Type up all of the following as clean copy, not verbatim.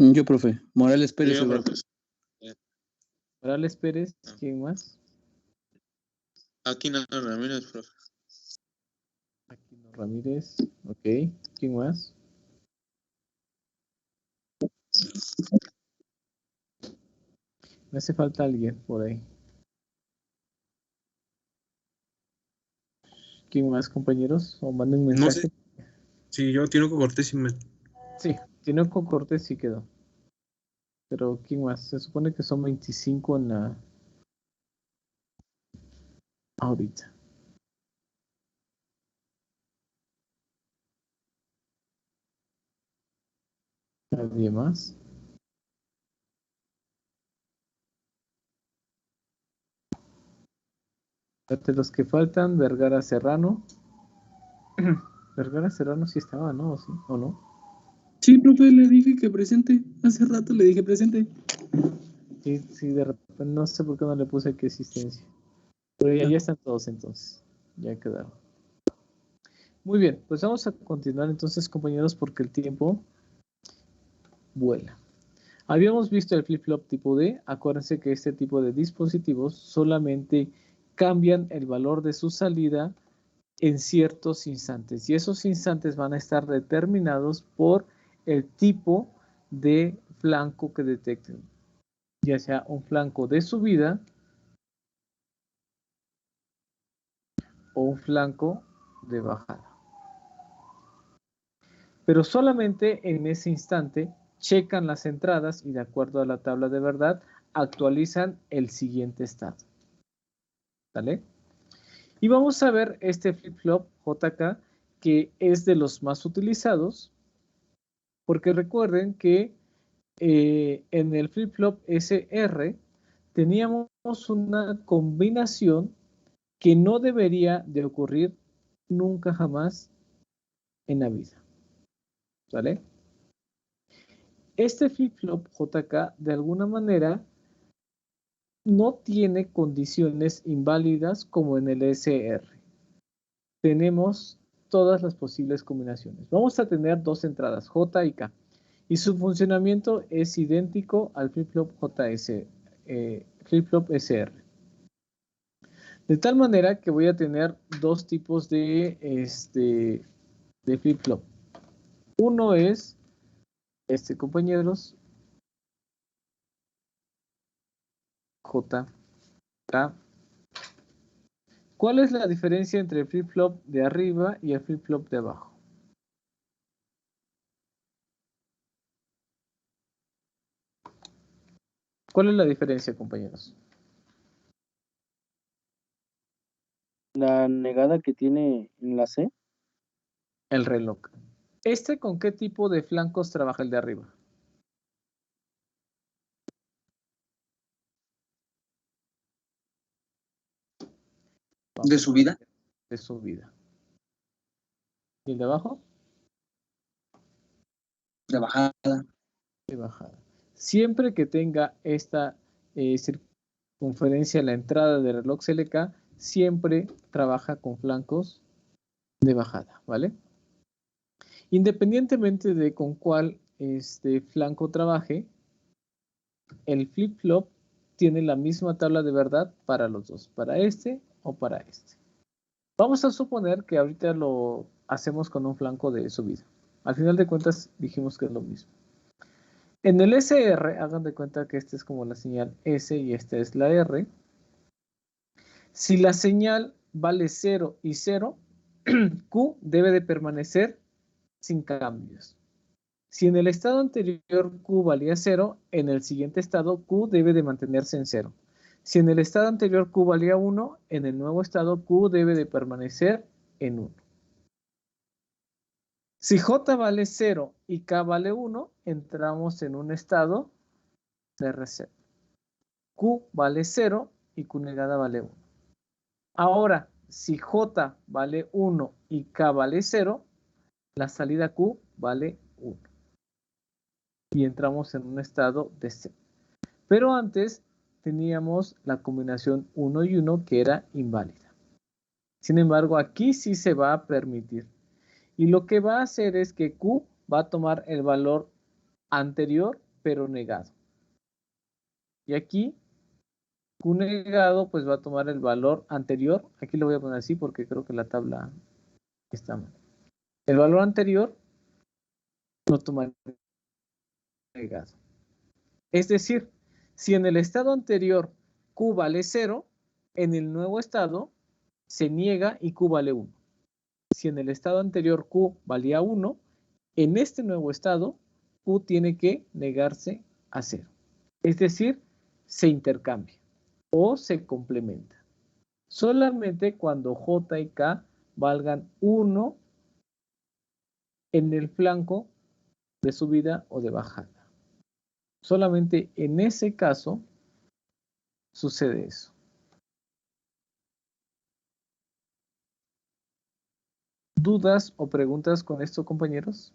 Yo, profe. Morales Pérez. Yo, profe. Morales Pérez, ¿quién más? Aquino Ramírez, profe. Aquino Ramírez, ok. ¿Quién más? Me hace falta alguien por ahí. ¿Quién más, compañeros? O manden un mensaje. No sé. Sí, yo Tinoco Cortés y me... Sí, Tinoco Cortés sí quedó. Pero ¿quién más? Se supone que son 25 en la... ahorita. ¿Nadie más? De los que faltan, Vergara Serrano. Vergara Serrano sí estaba, ¿no? ¿Sí? ¿O no? Sí, profe, le dije que presente. Hace rato le dije presente. Sí, de repente no sé por qué no le puse aquí existencia. Pero ya están todos entonces. Ya quedaron. Muy bien, pues vamos a continuar entonces, compañeros, porque el tiempo vuela. Habíamos visto el flip-flop tipo D. Acuérdense que este tipo de dispositivos solamente cambian el valor de su salida en ciertos instantes. Y esos instantes van a estar determinados por el tipo de flanco que detecten. Ya sea un flanco de subida o un flanco de bajada. Pero solamente en ese instante checan las entradas y de acuerdo a la tabla de verdad actualizan el siguiente estado. ¿Vale? Y vamos a ver este flip-flop JK que es de los más utilizados porque recuerden que en el flip-flop SR teníamos una combinación que no debería de ocurrir nunca jamás en la vida. ¿Vale? Este flip-flop JK de alguna manera no tiene condiciones inválidas como en el SR. Tenemos todas las posibles combinaciones. Vamos a tener dos entradas, J y K. Y su funcionamiento es idéntico al flip-flop flip-flop SR. De tal manera que voy a tener dos tipos de flip-flop. Uno es compañeros, J, K. ¿Cuál es la diferencia entre el flip-flop de arriba y el flip-flop de abajo? ¿Cuál es la diferencia, compañeros? La negada que tiene en la C. El reloj. ¿Con qué tipo de flancos trabaja el de arriba? ¿De subida? De subida. ¿Y el de abajo? De bajada. De bajada. Siempre que tenga esta circunferencia, la entrada del reloj CLK, siempre trabaja con flancos de bajada, ¿vale? Independientemente de con cuál flanco trabaje, el flip-flop tiene la misma tabla de verdad para los dos, para este o para este. Vamos a suponer que ahorita lo hacemos con un flanco de subida. Al final de cuentas dijimos que es lo mismo. En el SR, hagan de cuenta que esta es como la señal S y esta es la R. Si la señal vale 0 y 0, Q debe de permanecer sin cambios. Si en el estado anterior Q valía 0, en el siguiente estado Q debe de mantenerse en 0. Si en el estado anterior Q valía 1, en el nuevo estado Q debe de permanecer en 1. Si J vale 0 y K vale 1, entramos en un estado de reset. Q vale 0 y Q negada vale 1. Ahora, si J vale 1 y K vale 0, la salida Q vale 1. Y entramos en un estado de 0. Pero antes teníamos la combinación 1 y 1 que era inválida. Sin embargo, aquí sí se va a permitir. Y lo que va a hacer es que Q va a tomar el valor anterior pero negado. Y aquí, Q negado, pues va a tomar el valor anterior. Aquí lo voy a poner así porque creo que la tabla está mal. El valor anterior lo toma negado. Es decir, si en el estado anterior Q vale 0, en el nuevo estado se niega y Q vale 1. Si en el estado anterior Q valía 1, en este nuevo estado Q tiene que negarse a 0. Es decir, se intercambia o se complementa. Solamente cuando J y K valgan 1 en el flanco de subida o de bajada. Solamente en ese caso sucede eso. ¿Dudas o preguntas con esto, compañeros?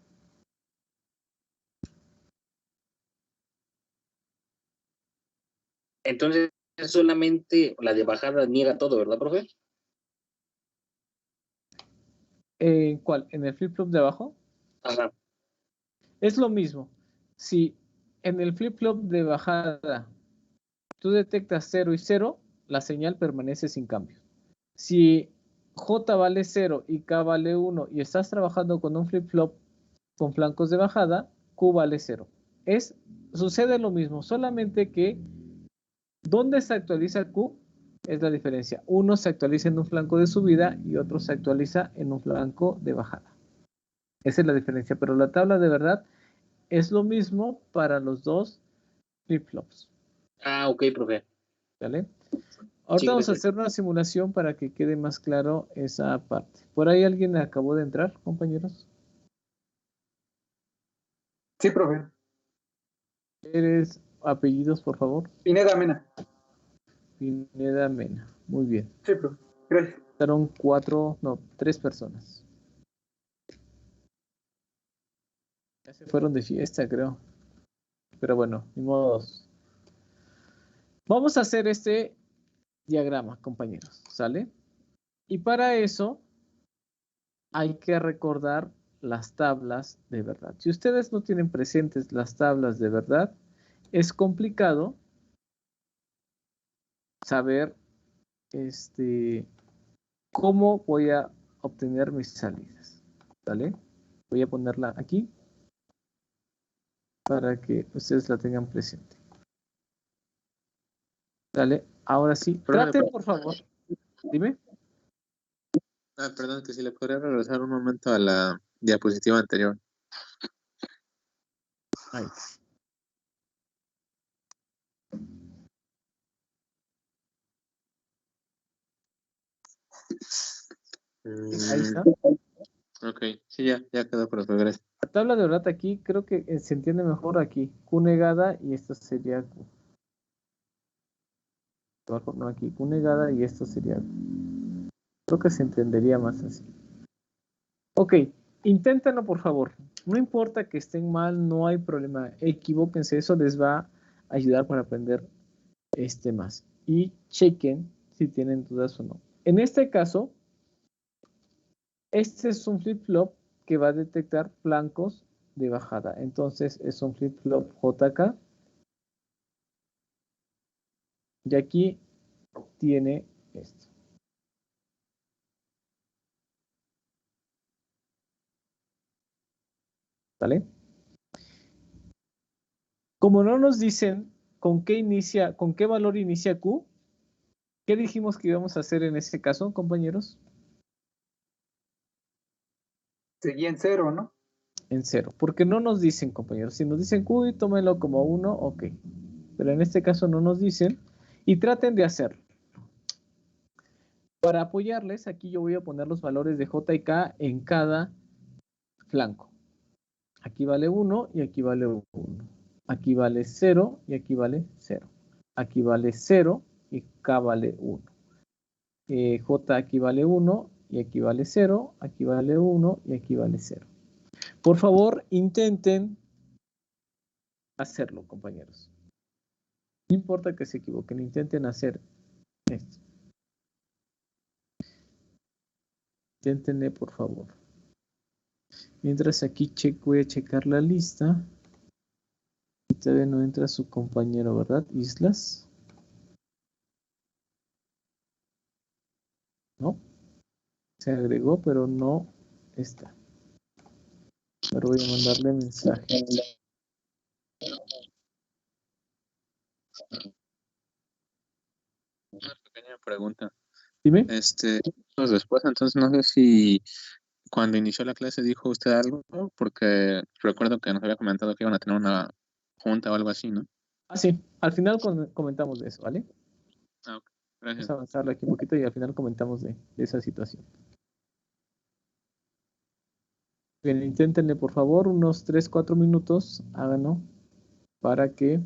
Entonces, solamente la de bajada niega todo, ¿verdad, profe? ¿Cuál? ¿En el flip-flop de abajo? Ajá. Es lo mismo. Si en el flip-flop de bajada tú detectas 0 y 0, la señal permanece sin cambio. Si J vale 0 y K vale 1 y estás trabajando con un flip-flop con flancos de bajada, Q vale 0. Sucede lo mismo, solamente que ¿dónde se actualiza Q? Es la diferencia. Uno se actualiza en un flanco de subida y otro se actualiza en un flanco de bajada. Esa es la diferencia, pero la tabla de verdad es lo mismo para los dos flip-flops. Ah, ok, profe. ¿Vale? Ahorita Sí, vamos a gracias. hacer una simulación para que quede más claro esa parte. ¿Por ahí alguien acabó de entrar, compañeros? Sí, profe. ¿Eres apellidos, por favor? Pineda Mena. Pineda Mena. Muy bien. Sí, profe. Gracias. Estaron 3 personas. Ya se fueron de fiesta, creo. Pero bueno, ni modos. Vamos a hacer este diagrama, compañeros, ¿sale? Y para eso hay que recordar las tablas de verdad. Si ustedes no tienen presentes las tablas de verdad, es complicado saber cómo voy a obtener mis salidas, ¿vale? Voy a ponerla aquí para que ustedes la tengan presente. ¿Vale? Ahora sí, traten, por favor. Dime. Perdón, que si le podría regresar un momento a la diapositiva anterior. Ahí. Ahí está. Ok, sí, ya quedó, profe, gracias. La tabla de verdad aquí creo que se entiende mejor aquí. Q negada y esto sería Q. No, aquí Q negada y esto sería Q. Creo que se entendería más así. Ok, inténtenlo por favor. No importa que estén mal, no hay problema. Equivóquense, eso les va a ayudar para aprender más. Y chequen si tienen dudas o no. En este caso, este es un flip-flop que va a detectar flancos de bajada. Entonces es un flip-flop JK. Y aquí tiene esto. ¿Vale? Como no nos dicen con qué valor inicia Q, ¿qué dijimos que íbamos a hacer en este caso, compañeros? Seguía en 0, ¿no? En 0. Porque no nos dicen, compañeros. Si nos dicen Q, tómenlo como 1, ok. Pero en este caso no nos dicen. Y traten de hacerlo. Para apoyarles, aquí yo voy a poner los valores de J y K en cada flanco. Aquí vale 1 y aquí vale 1. Aquí vale 0 y aquí vale 0. Aquí vale 0 y K vale 1. J aquí vale 1 y aquí vale 0. Aquí vale 1 y aquí vale 0. Por favor, intenten hacerlo, compañeros. No importa que se equivoquen, intenten hacer esto. Inténtenle, por favor. Mientras aquí voy a checar la lista. todavía no entra su compañero, ¿verdad? Islas. No. Se agregó, pero no está. Pero voy a mandarle mensaje. Una pequeña pregunta. Dime. Pues después, entonces no sé si cuando inició la clase dijo usted algo, ¿no? Porque recuerdo que nos había comentado que iban a tener una junta o algo así, ¿no? Ah, sí. Al final comentamos de eso, ¿vale? Ah, ok. Vamos Gracias. a avanzarlo aquí un poquito y al final comentamos de esa situación. Bien, inténtenle por favor unos 3-4 minutos, háganlo para que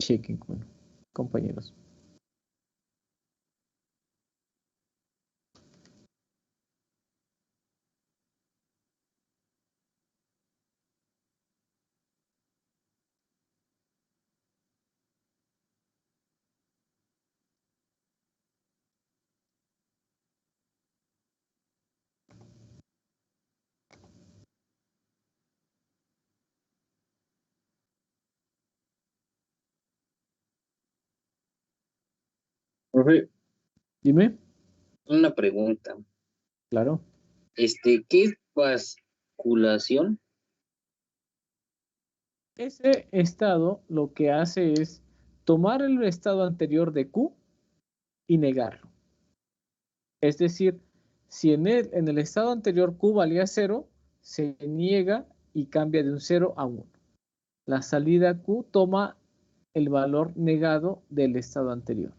chequen, bueno, compañeros. Profe, Dime, una pregunta. claro. ¿Qué es basculación? Ese estado lo que hace es tomar el estado anterior de Q y negarlo. Es decir, si en el estado anterior Q valía 0, se niega y cambia de un 0 a 1. La salida Q toma el valor negado del estado anterior.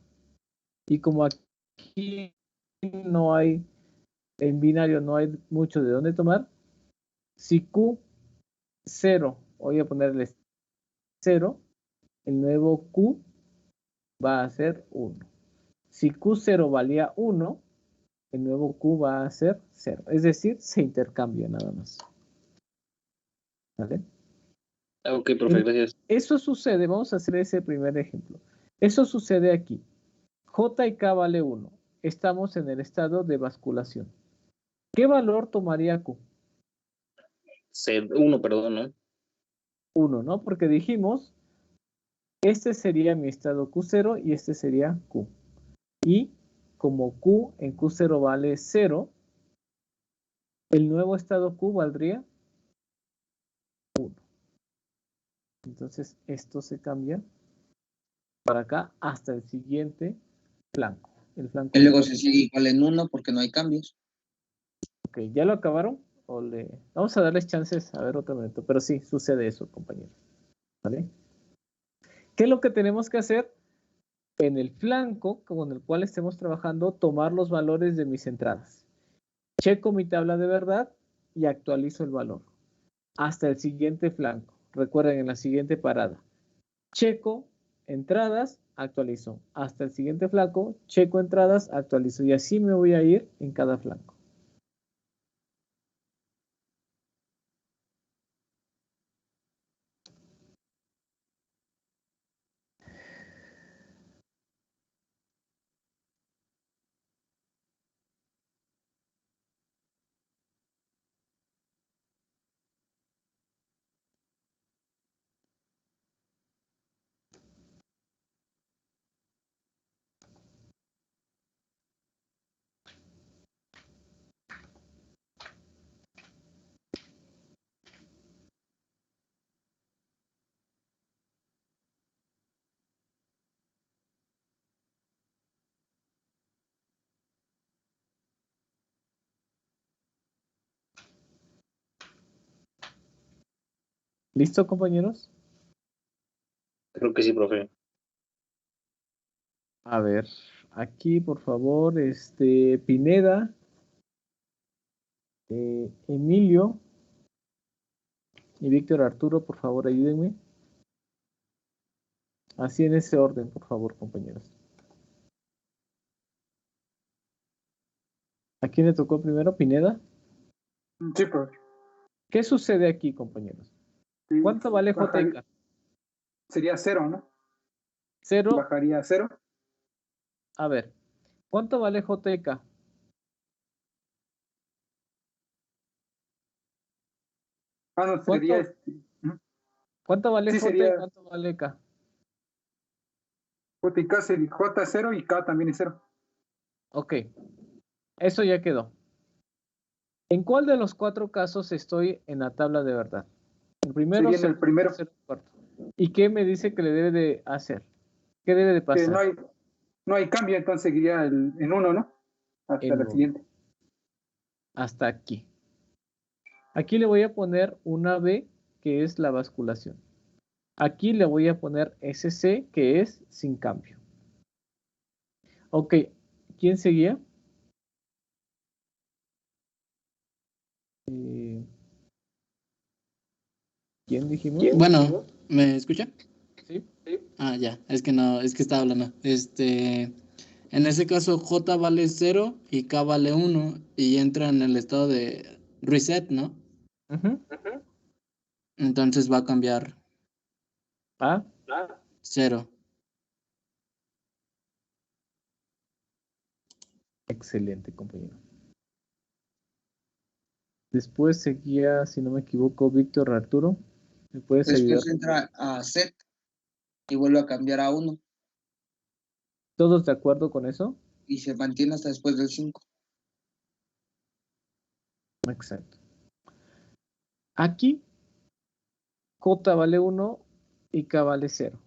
Y como aquí no hay, en binario no hay mucho de dónde tomar, si Q 0, voy a ponerle 0, el nuevo Q va a ser 1. Si Q0 valía 1, el nuevo Q va a ser 0. Es decir, se intercambia nada más. ¿Vale? Ok, profe, gracias. Eso sucede, vamos a hacer ese primer ejemplo. Eso sucede aquí. J y K vale 1. Estamos en el estado de basculación. ¿Qué valor tomaría Q? 1, perdón, ¿no? 1, ¿no? Porque dijimos, este sería mi estado Q0 y este sería Q. Y como Q en Q0 vale 0, el nuevo estado Q valdría 1. Entonces esto se cambia para acá hasta el siguiente flanco. El flanco. Y luego se sigue igual en 1 porque no hay cambios. Ok, ¿ya lo acabaron? Vamos a darles chances a ver otro momento. Pero sí, sucede eso, compañeros. ¿Vale? ¿Qué es lo que tenemos que hacer? En el flanco con el cual estemos trabajando, tomar los valores de mis entradas. Checo mi tabla de verdad y actualizo el valor. Hasta el siguiente flanco. Recuerden, en la siguiente parada. Checo entradas, actualizo. Hasta el siguiente flanco, checo entradas, actualizo. Y así me voy a ir en cada flanco. ¿Listo, compañeros? Creo que sí, profe. A ver, aquí por favor, Pineda, Emilio y Víctor Arturo, por favor, ayúdenme. Así en ese orden, por favor, compañeros. ¿A quién le tocó primero? Pineda. Sí, profe. ¿Qué sucede aquí, compañeros? Sí, ¿Cuánto vale JK? Sería 0, ¿no? 0. Bajaría a 0. A ver, ¿cuánto vale JK? No, sería ¿Cuánto vale Sí, J y sería- cuánto vale K? J y K sería J es 0 y K también es 0. Ok, eso ya quedó. ¿En cuál de los 4 casos estoy en la tabla de verdad? El primero, Sería en el segundo, primero. tercero, cuarto. ¿Y qué me dice que le debe de hacer? ¿Qué debe de Que pasar? no hay cambio, entonces seguiría en 1, ¿no? Hasta En la uno. siguiente. Hasta aquí. Aquí le voy a poner una B, que es la basculación. Aquí le voy a poner SC, que es sin cambio. Ok, ¿quién seguía? ¿Quién dijimos? Bueno, ¿me escucha? Sí. Ah, ya, es que no, es que estaba hablando. En ese caso J vale 0 y K vale 1 y entra en el estado de reset, ¿no? Ujú. Entonces va a cambiar A 0. Excelente, compañero. Después seguía, si no me equivoco, Víctor Arturo. ¿Me puedes ayudar? Después entra a set y vuelve a cambiar a 1 ¿Todos de acuerdo con eso? y se mantiene hasta después del 5. Exacto. Aquí J vale 1 y K vale 0.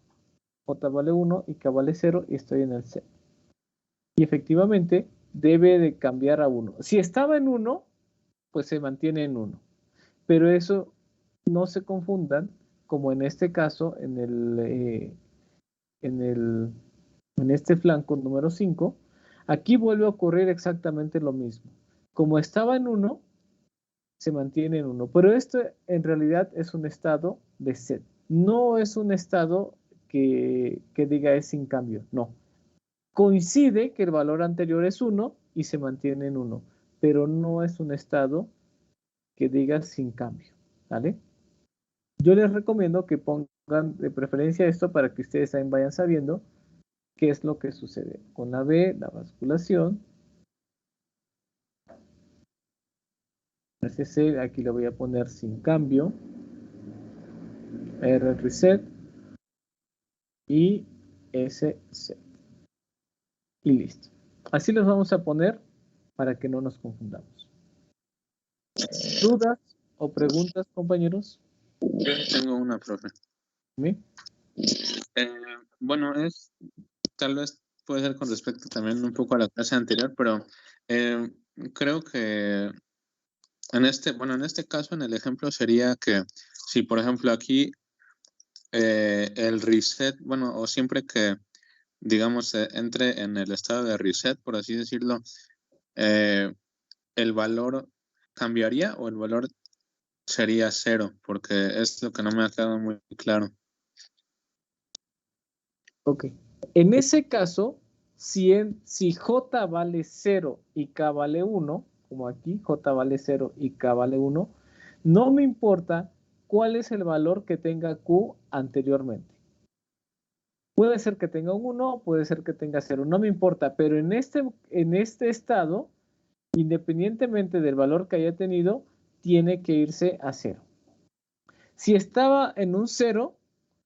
J vale 1 y K vale 0 y estoy en el set. Y efectivamente debe de cambiar a 1. Si estaba en 1, pues se mantiene en 1. Pero eso no se confundan, como en este caso, en este flanco número 5, aquí vuelve a ocurrir exactamente lo mismo. Como estaba en 1, se mantiene en 1. Pero esto en realidad es un estado de set. No es un estado que diga es sin cambio, no. Coincide que el valor anterior es 1 y se mantiene en 1, pero no es un estado que diga sin cambio, ¿vale? Yo les recomiendo que pongan de preferencia esto para que ustedes también vayan sabiendo qué es lo que sucede. Con la B, la basculación. SC, aquí le voy a poner sin cambio. R reset. Y S set. Y listo. Así los vamos a poner para que no nos confundamos. ¿Dudas o preguntas, compañeros? Yo tengo una, profe. ¿Sí? Bueno, tal vez puede ser con respecto también un poco a la clase anterior, pero creo que en este caso, en el ejemplo, sería que si, por ejemplo, aquí el reset, o siempre que, digamos, entre en el estado de reset, por así decirlo, ¿el valor cambiaría o el valor sería 0? Porque es lo que no me ha quedado muy claro. Ok. En ese caso, si J vale 0 y K vale 1, como aquí, J vale 0 y K vale 1, no me importa cuál es el valor que tenga Q anteriormente. Puede ser que tenga un 1, puede ser que tenga 0, no me importa, pero en este estado, independientemente del valor que haya tenido, tiene que irse a 0. Si estaba en un 0,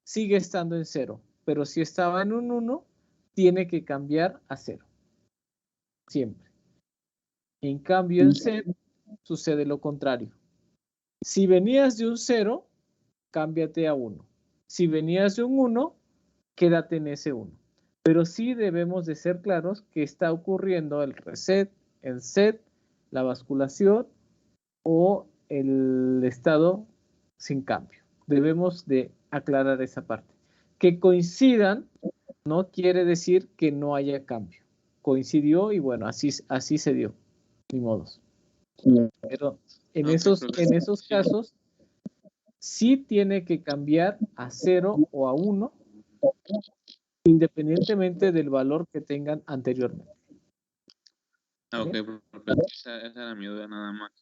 sigue estando en 0, pero si estaba en un 1, tiene que cambiar a 0. Siempre. En cambio, en set sucede lo contrario. Si venías de un 0, cámbiate a 1. Si venías de un 1, quédate en ese 1. Pero sí debemos de ser claros que está ocurriendo el reset, el set, la basculación o el estado sin cambio. Debemos de aclarar esa parte. Que coincidan no quiere decir que no haya cambio. Coincidió y bueno, así se dio. Ni modos. Pero en esos casos sí tiene que cambiar a 0 o a 1 independientemente del valor que tengan anteriormente. Ok, perfecto. Esa era mi duda nada más.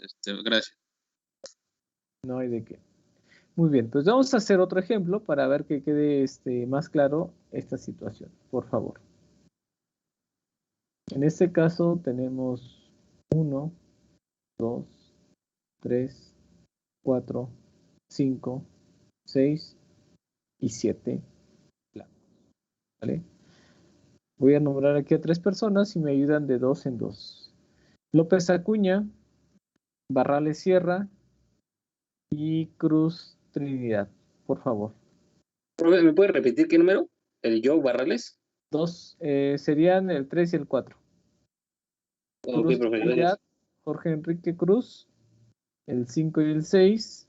Gracias. No hay de qué. Muy bien, pues vamos a hacer otro ejemplo para ver que quede más claro esta situación, por favor. En este caso tenemos 1, 2, 3, 4, 5, 6 y 7 blancos. ¿Vale? Voy a nombrar aquí a 3 personas y me ayudan de 2 en 2. López Acuña, Barrales Sierra y Cruz Trinidad, por favor. Profe, ¿me puede repetir qué número? ¿El Joe Barrales? 2 serían el 3 y el 4. Ok, Cruz profe, Trinidad, gracias. Jorge Enrique Cruz, el 5 y el 6.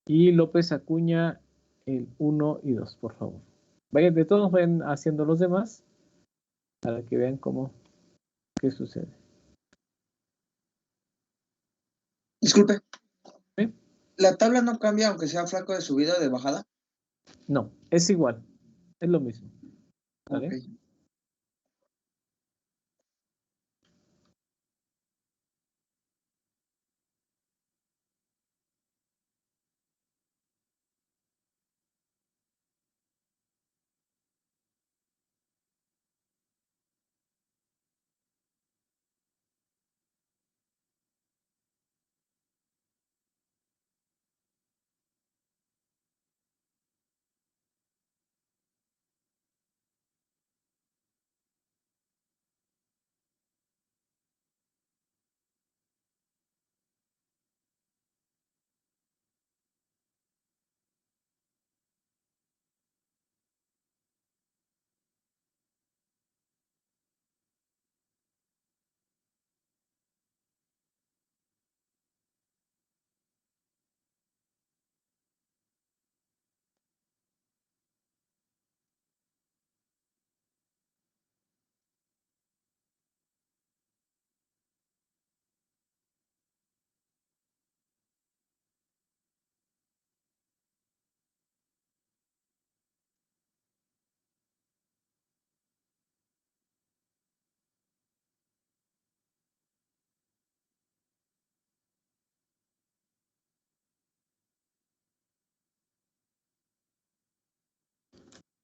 Y López Acuña, el 1 y 2, por favor. Vayan, de todos vayan haciendo los demás para que vean qué sucede. Disculpe, ¿Sí? ¿la tabla no cambia aunque sea flaco de subida o de bajada? No, es igual, es lo mismo. ¿Vale? Ok.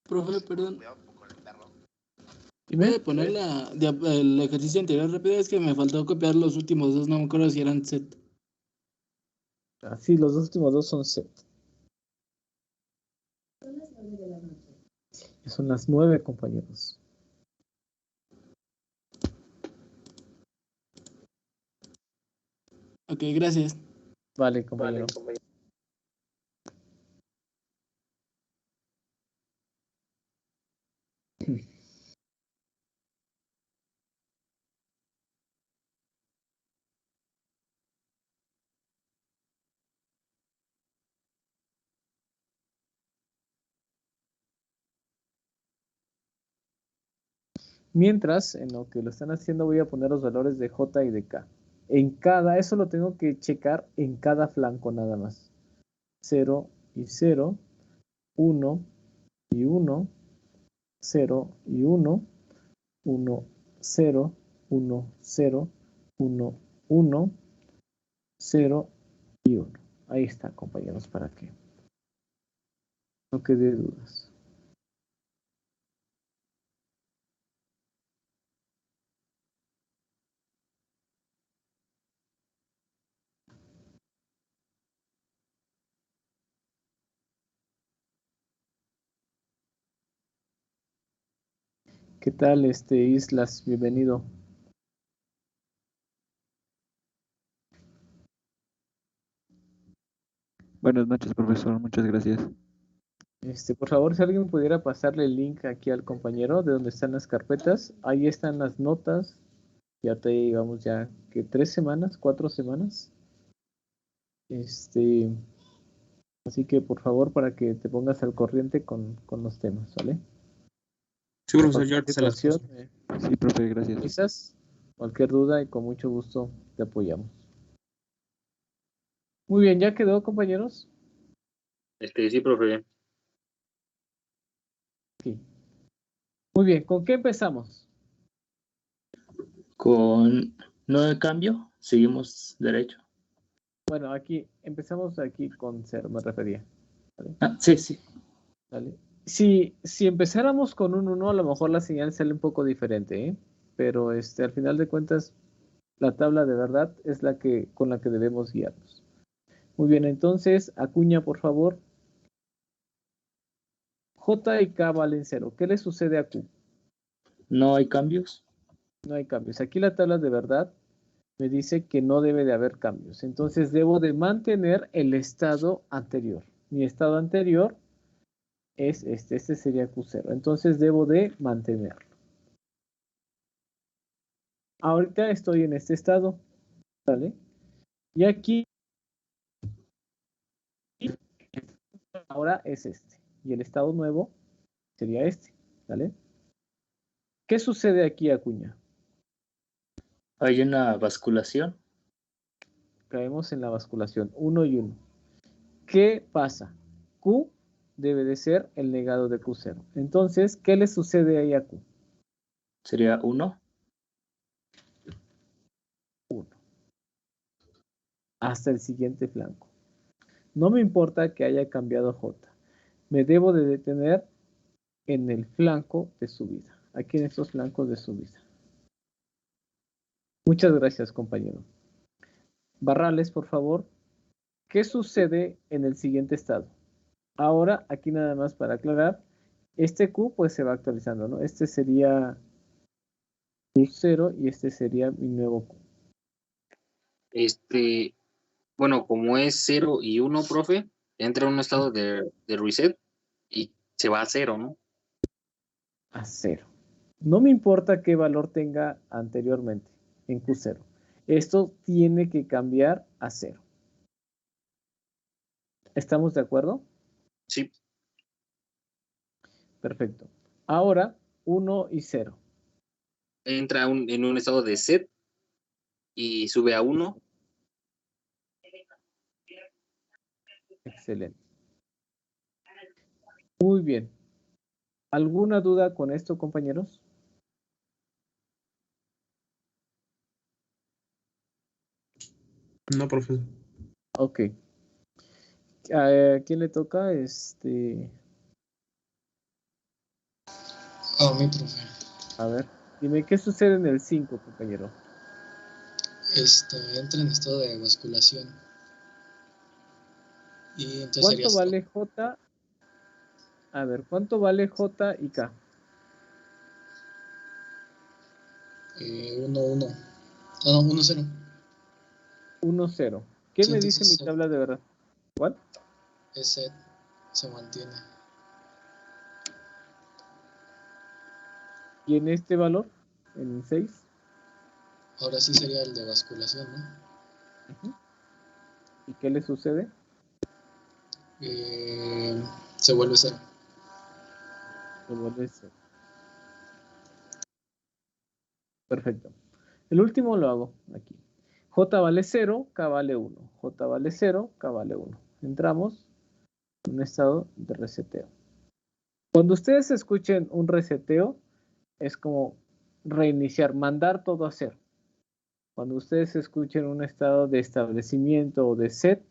Profe, perdón. Dime. ¿Puede poner el ejercicio anterior rápido? Es que me faltó copiar los últimos dos, no me acuerdo si eran set. Sí, los últimos 2 son set. Son las 9, compañeros. Ok, gracias. Vale, compañero. Mientras, en lo que lo están haciendo, voy a poner los valores de J y de K. Eso lo tengo que checar en cada flanco nada más. 0 y 0, 1 y 1, 0 y 1, 1, 0, 1, 0, 1, 1, 0 y 1. Ahí está, compañeros, para que no quede dudas. ¿Qué tal, Islas? Bienvenido. Buenas noches, profesor. Muchas gracias. Por favor, si alguien pudiera pasarle el link aquí al compañero de donde están las carpetas, ahí están las notas. Y ahorita ya llevamos ya que 3 semanas, 4 semanas. Así que por favor, para que te pongas al corriente con los temas, ¿vale? Sí, profesor, Cualquier yo ahorita se las paso. situación, Sí, profe, gracias. avisas, cualquier duda y con mucho gusto te apoyamos. Muy bien, ¿ya quedó, compañeros? Sí, profe. Sí. Muy bien, ¿con qué empezamos? Con no de cambio, seguimos derecho. Bueno, empezamos aquí con 0, me refería. ¿Vale? Ah, sí, sí. ¿Vale? Si empezáramos con un 1, a lo mejor la señal sale un poco diferente, ¿eh? Pero al final de cuentas, la tabla de verdad es con la que debemos guiarnos. Muy bien, entonces, Acuña, por favor. J y K valen 0. ¿Qué le sucede a Q? No hay cambios. No hay cambios. Aquí la tabla de verdad me dice que no debe de haber cambios. Entonces debo de mantener el estado anterior. Mi estado anterior es este sería Q0. Entonces debo de mantenerlo. Ahorita estoy en este estado, ¿vale? Y aquí ahora es este. Y el estado nuevo sería este, ¿vale? ¿Qué sucede aquí, Acuña? Hay una basculación. Caemos en la basculación 1 y 1. ¿Qué pasa? Q debe de ser el negado de Q0. Entonces, ¿qué le sucede ahí a Q? Sería 1. 1. Hasta el siguiente flanco. No me importa que haya cambiado J. Me debo de detener en el flanco de subida. Aquí en estos flancos de subida. Muchas gracias, compañero. Barrales, por favor. ¿Qué sucede en el siguiente estado? Ahora, aquí nada más para aclarar, este Q pues se va actualizando, ¿no? Este sería Q0 y este sería mi nuevo Q. Bueno, como es 0 y 1, profe, entra en un estado de reset y se va a 0, ¿no? A 0. No me importa qué valor tenga anteriormente en Q0. Esto tiene que cambiar a 0. ¿Estamos de acuerdo? Sí. Perfecto. Ahora, 1 y 0. Entra en un estado de set y sube a 1. Excelente. Muy bien. ¿Alguna duda con esto, compañeros? No, profesor. Ok. ¿A quién le toca? A mi profe. A ver, dime, ¿qué sucede en el 5, compañero? Entra en estado de basculación. Y entonces ¿Cuánto sería vale J? A ver, ¿cuánto vale J y K? 1, 1. No, 1, 0. 1, 0. ¿Qué Sí, me dice mi entonces tabla de verdad? ¿Cuál? ese se mantiene. ¿Y en este valor? ¿En el 6? Ahora sí sería el de basculación, ¿no? ¿Y qué le sucede? Se vuelve 0. Se vuelve 0. Perfecto. El último lo hago aquí. J vale 0, K vale 1. J vale 0, K vale 1. Entramos en un estado de reseteo. Cuando ustedes escuchen un reseteo, es como reiniciar, mandar todo a cero. Cuando ustedes escuchen un estado de establecimiento o de set,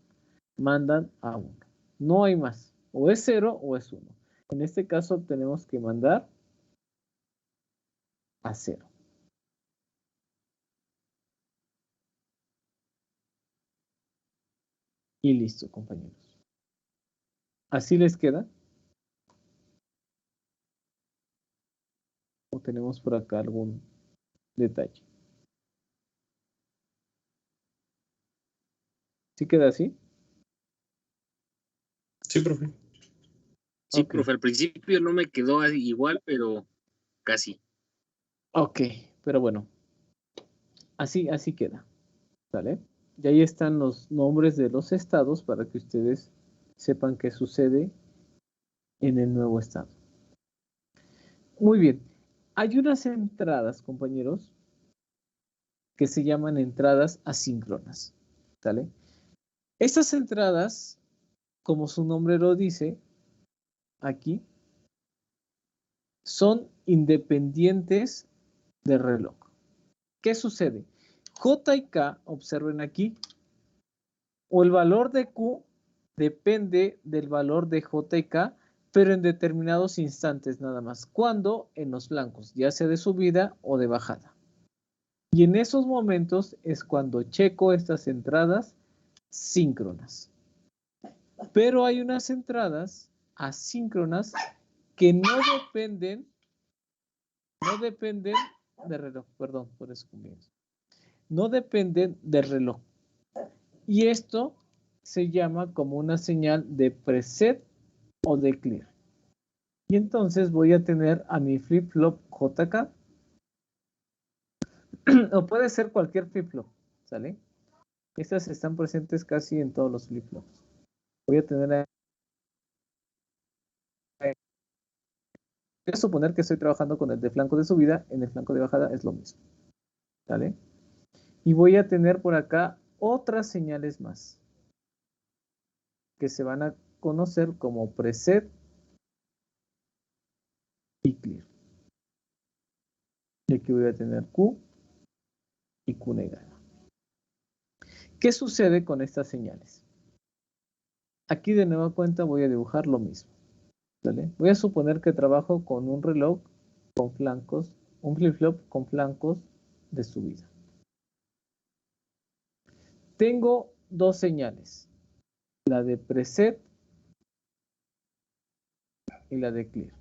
mandan a 1. No hay más. O es 0 o es 1. En este caso tenemos que mandar a 0. Y listo, compañeros. ¿Así les queda? ¿O tenemos por acá algún detalle? ¿Sí queda así? Sí, profe. Sí, Ok. profe, al principio no me quedó igual, pero casi. Ok, pero bueno. Así queda. ¿Vale? Y ahí están los nombres de los estados para que ustedes sepan qué sucede en el nuevo estado. Muy bien. Hay unas entradas, compañeros, que se llaman entradas asíncronas. ¿Vale? Estas entradas, como su nombre lo dice, aquí, son independientes del reloj. ¿Qué sucede? J y K, observen aquí, o el valor de Q depende del valor de J y K, pero en determinados instantes nada más. ¿Cuándo? En los flancos, ya sea de subida o de bajada. Y en esos momentos es cuando checo estas entradas síncronas. Pero hay unas entradas asíncronas que no dependen del reloj, perdón, por eso comienzo. No dependen del reloj. Y esto se llama como una señal de preset o de clear. Y entonces voy a tener a mi flip-flop JK. O puede ser cualquier flip-flop, ¿sale? Estas están presentes casi en todos los flip-flops. Voy a tener... Voy a suponer que estoy trabajando con el de flanco de subida. En el flanco de bajada es lo mismo. ¿Vale? Y voy a tener por acá otras señales más que se van a conocer como preset y clear. Y aquí voy a tener Q y Q negada. ¿Qué sucede con estas señales? Aquí de nueva cuenta voy a dibujar lo mismo. ¿Vale? Voy a suponer que trabajo con un reloj con flancos, un flip-flop con flancos de subida. Tengo dos señales, la de preset y la de clear.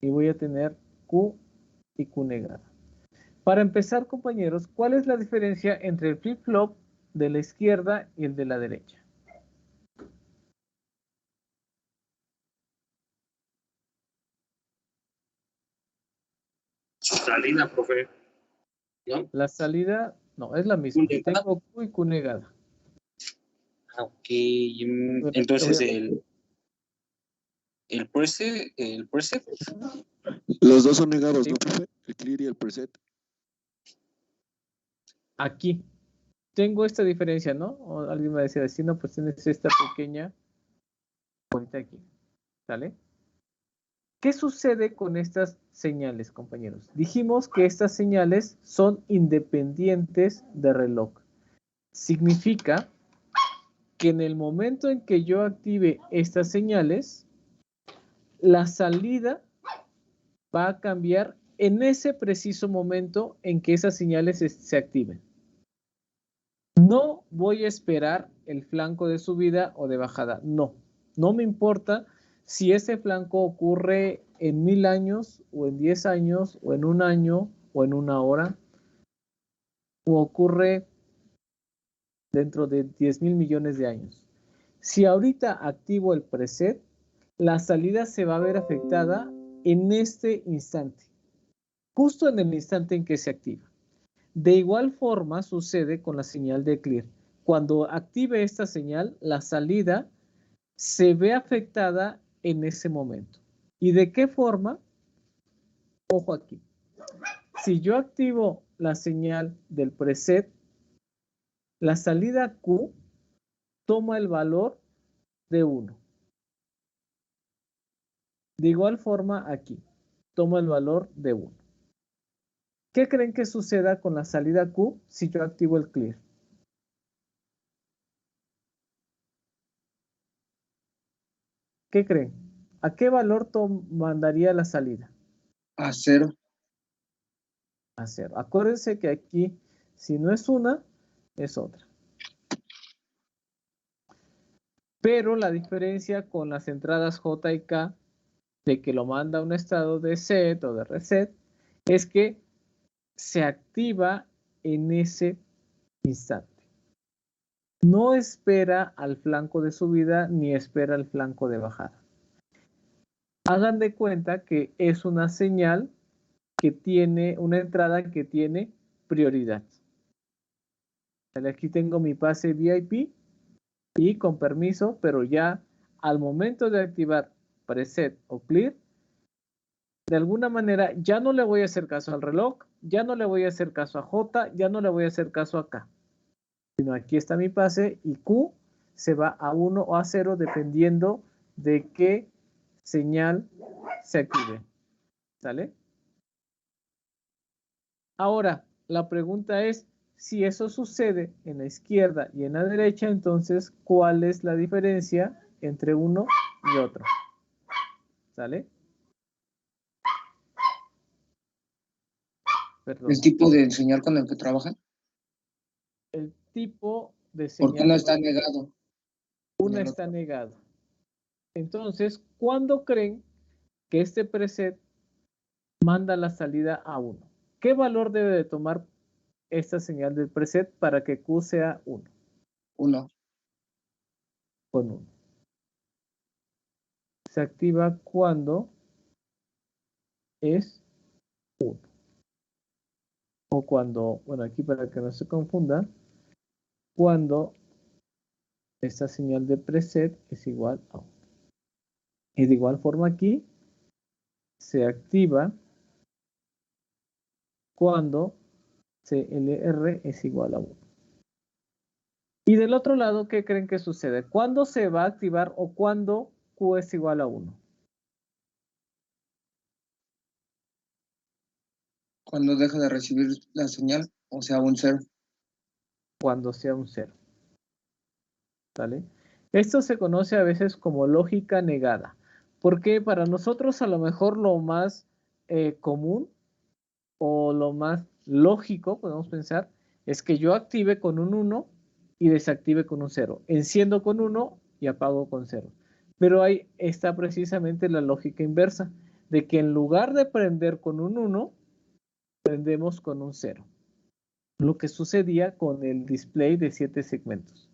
Y voy a tener Q y Q negada. Para empezar, compañeros, ¿cuál es la diferencia entre el flip-flop de la izquierda y el de la derecha? Salida, profe. ¿No? La salida, no, es la misma. ¿Negada? Tengo Q y Q negada. Ok, entonces el preset, Los dos son negados, Sí. ¿no, profe? El clear y el preset. Aquí tengo esta diferencia, ¿no? O alguien me decía, si no, pues tienes esta pequeña bolita aquí, ¿sale? ¿Qué sucede con estas señales, compañeros? Dijimos que estas señales son independientes de reloj. Significa que en el momento en que yo active estas señales, la salida va a cambiar en ese preciso momento en que esas señales se activen. No voy a esperar el flanco de subida o de bajada. No, no me importa si ese flanco ocurre en 1000 años o en 10 años o en un año o en una hora o ocurre dentro de 10,000 millones de años. Si ahorita activo el preset, la salida se va a ver afectada en este instante, justo en el instante en que se activa. De igual forma sucede con la señal de clear. Cuando active esta señal, la salida se ve afectada en ese momento. ¿Y de qué forma? Ojo aquí. Si yo activo la señal del preset, la salida Q toma el valor de 1. De igual forma aquí, toma el valor de 1. ¿Qué creen que suceda con la salida Q si yo activo el clear? ¿Qué creen? ¿A qué valor mandaría la salida? A 0. A 0. Acuérdense que aquí, si no es una, es otra. Pero la diferencia con las entradas J y K, de que lo manda a un estado de set o de reset, es que se activa en ese instante. No espera al flanco de subida ni espera al flanco de bajada. Hagan de cuenta que es una señal que tiene una entrada que tiene prioridad. Aquí tengo mi pase VIP y con permiso, pero ya al momento de activar preset o clear, de alguna manera ya no le voy a hacer caso al reloj, ya no le voy a hacer caso a J, ya no le voy a hacer caso a K, sino aquí está mi pase y Q se va a 1 o a 0 dependiendo de qué señal se active. ¿Sale? Ahora, la pregunta es, si eso sucede en la izquierda y en la derecha, entonces, ¿cuál es la diferencia entre uno y otro? ¿Sale? Perdón. ¿El tipo de señal con el que trabajan? El tipo de señal. ¿Por qué no está negado? Una está negado. Entonces, ¿cuándo creen que este preset manda la salida a 1? ¿Qué valor debe de tomar esta señal del preset para que Q sea 1? 1. Con 1. Se activa cuando es 1. O cuando, bueno, aquí para que no se confunda, cuando esta señal de preset es igual a 1. Y de igual forma aquí se activa cuando CLR es igual a 1. Y del otro lado, ¿qué creen que sucede? ¿Cuándo se va a activar o cuándo Q es igual a 1? Cuando deja de recibir la señal, o sea, un 0. Cuando sea un 0. ¿Vale? Esto se conoce a veces como lógica negada. Porque para nosotros a lo mejor lo más común o lo más lógico, podemos pensar, es que yo active con un 1 y desactive con un 0. Enciendo con 1 y apago con 0. Pero ahí está precisamente la lógica inversa, de que en lugar de prender con un 1, prendemos con un 0. Lo que sucedía con el display de 7 segmentos.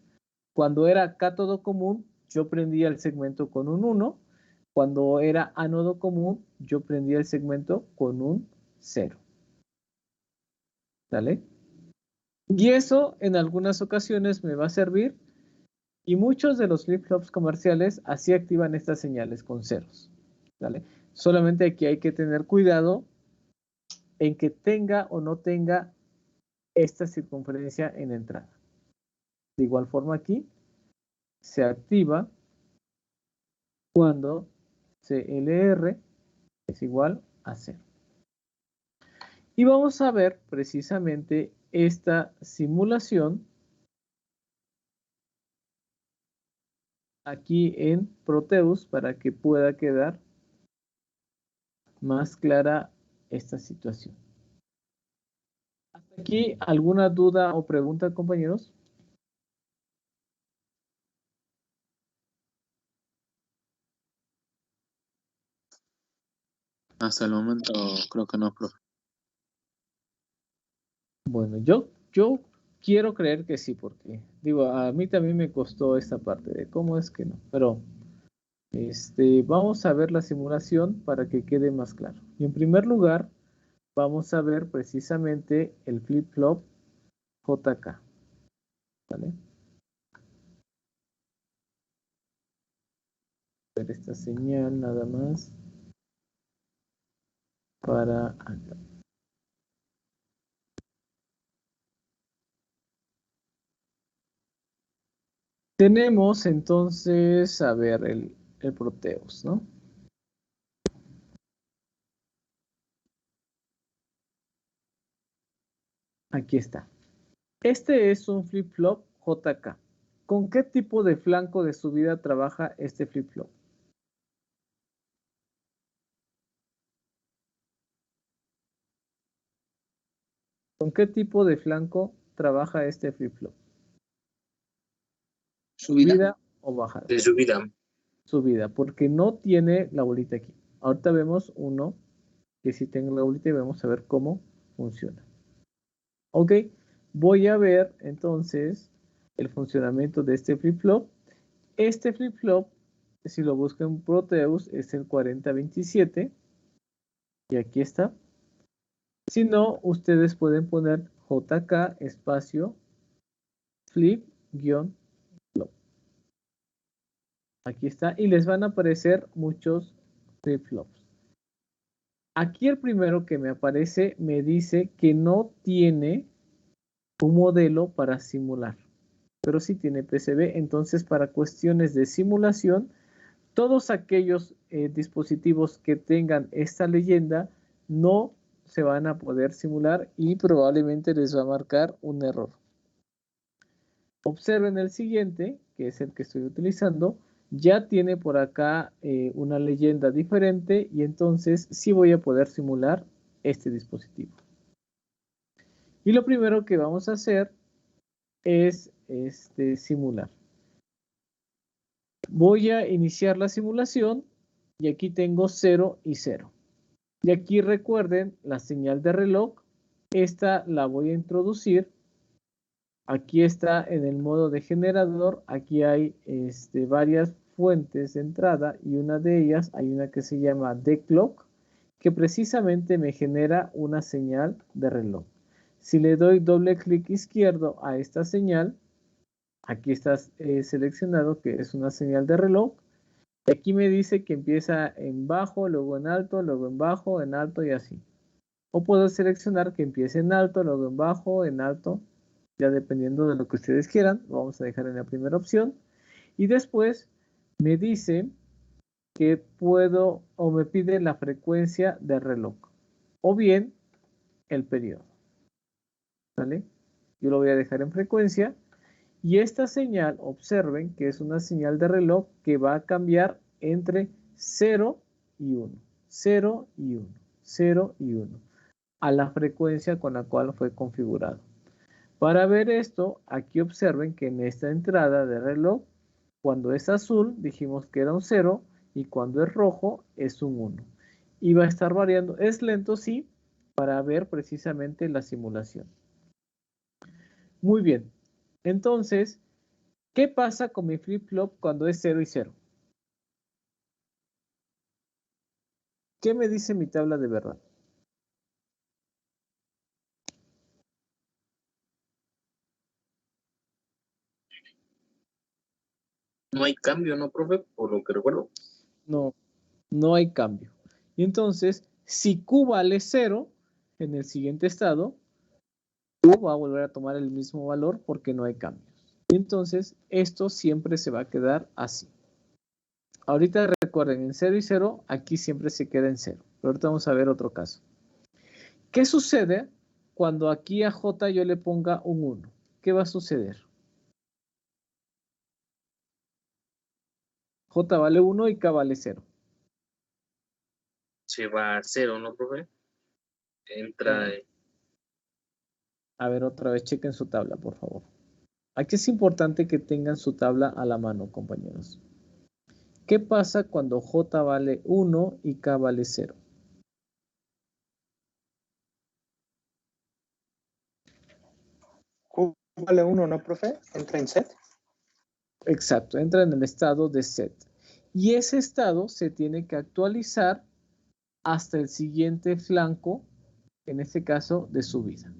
Cuando era cátodo común, yo prendía el segmento con un 1. Cuando era ánodo común, yo prendía el segmento con un 0. ¿Sale? Y eso en algunas ocasiones me va a servir. Y muchos de los flip-flops comerciales así activan estas señales con ceros. ¿Vale? Solamente aquí hay que tener cuidado en que tenga o no tenga esta circunferencia en entrada. De igual forma aquí se activa cuando CLR es igual a 0. Y vamos a ver precisamente esta simulación aquí en Proteus para que pueda quedar más clara esta situación. ¿Hasta aquí alguna duda o pregunta, compañeros? Hasta el momento creo que no, profe. Bueno, yo quiero creer que sí, porque digo, a mí también me costó esta parte de cómo es que no, pero vamos a ver la simulación para que quede más claro. Y en primer lugar, vamos a ver precisamente el flip-flop JK. ¿Vale? Ver esta señal nada más para acá. Tenemos entonces, a ver, el Proteus, ¿no? Aquí está. Este es un flip-flop JK. ¿Con qué tipo de flanco de subida trabaja este flip-flop? ¿Con qué tipo de flanco trabaja este flip-flop? ¿Subida o bajada? De subida. Subida, porque no tiene la bolita aquí. Ahorita vemos uno que sí tenga la bolita y vamos a ver cómo funciona. Ok, voy a ver entonces el funcionamiento de este flip-flop. Este flip-flop, si lo buscan en Proteus, es el 4027. Y aquí está. Si no, ustedes pueden poner JK espacio flip-flop. Aquí está. Y les van a aparecer muchos flip-flops. Aquí el primero que me aparece me dice que no tiene un modelo para simular, pero sí tiene PCB. Entonces, para cuestiones de simulación, todos aquellos dispositivos que tengan esta leyenda no se van a poder simular y probablemente les va a marcar un error. Observen el siguiente, que es el que estoy utilizando. Ya tiene por acá una leyenda diferente y entonces sí voy a poder simular este dispositivo. Y lo primero que vamos a hacer es simular. Voy a iniciar la simulación y aquí tengo 0 y 0. Y aquí recuerden la señal de reloj. Esta la voy a introducir. Aquí está en el modo de generador. Aquí hay varias fuentes de entrada y una de ellas hay una que se llama declock, que precisamente me genera una señal de reloj. Si le doy doble clic izquierdo a esta señal, aquí está seleccionado que es una señal de reloj. Y aquí me dice que empieza en bajo, luego en alto, luego en bajo, en alto y así. O puedo seleccionar que empiece en alto, luego en bajo, en alto, ya dependiendo de lo que ustedes quieran. Lo vamos a dejar en la primera opción. Y después me dice que puedo o me pide la frecuencia del reloj o bien el periodo. ¿Vale? Yo lo voy a dejar en frecuencia y esta señal, observen que es una señal de reloj que va a cambiar entre 0 y 1, 0 y 1, 0 y 1 a la frecuencia con la cual fue configurado. Para ver esto, aquí observen que en esta entrada de reloj, cuando es azul dijimos que era un 0 y cuando es rojo es un 1. Y va a estar variando. Es lento, sí, para ver precisamente la simulación. Muy bien. Entonces, ¿qué pasa con mi flip-flop cuando es 0 y 0? ¿Qué me dice mi tabla de verdad? No hay cambio, ¿no, profe? Por lo que recuerdo. No, no hay cambio. Y entonces, si Q vale 0, en el siguiente estado, Q va a volver a tomar el mismo valor porque no hay cambios. Y entonces, esto siempre se va a quedar así. Ahorita recuerden, en 0 y 0, aquí siempre se queda en 0. Pero ahorita vamos a ver otro caso. ¿Qué sucede cuando aquí a J yo le ponga un 1? ¿Qué va a suceder? J vale 1 y K vale 0. Se va a 0, ¿no, profe? Entra... A ver, otra vez, chequen su tabla, por favor. Aquí es importante que tengan su tabla a la mano, compañeros. ¿Qué pasa cuando J vale 1 y K vale 0? Q vale 1, ¿no, profe? Entra en set. Exacto, entra en el estado de set. Y ese estado se tiene que actualizar hasta el siguiente flanco, en este caso de subida.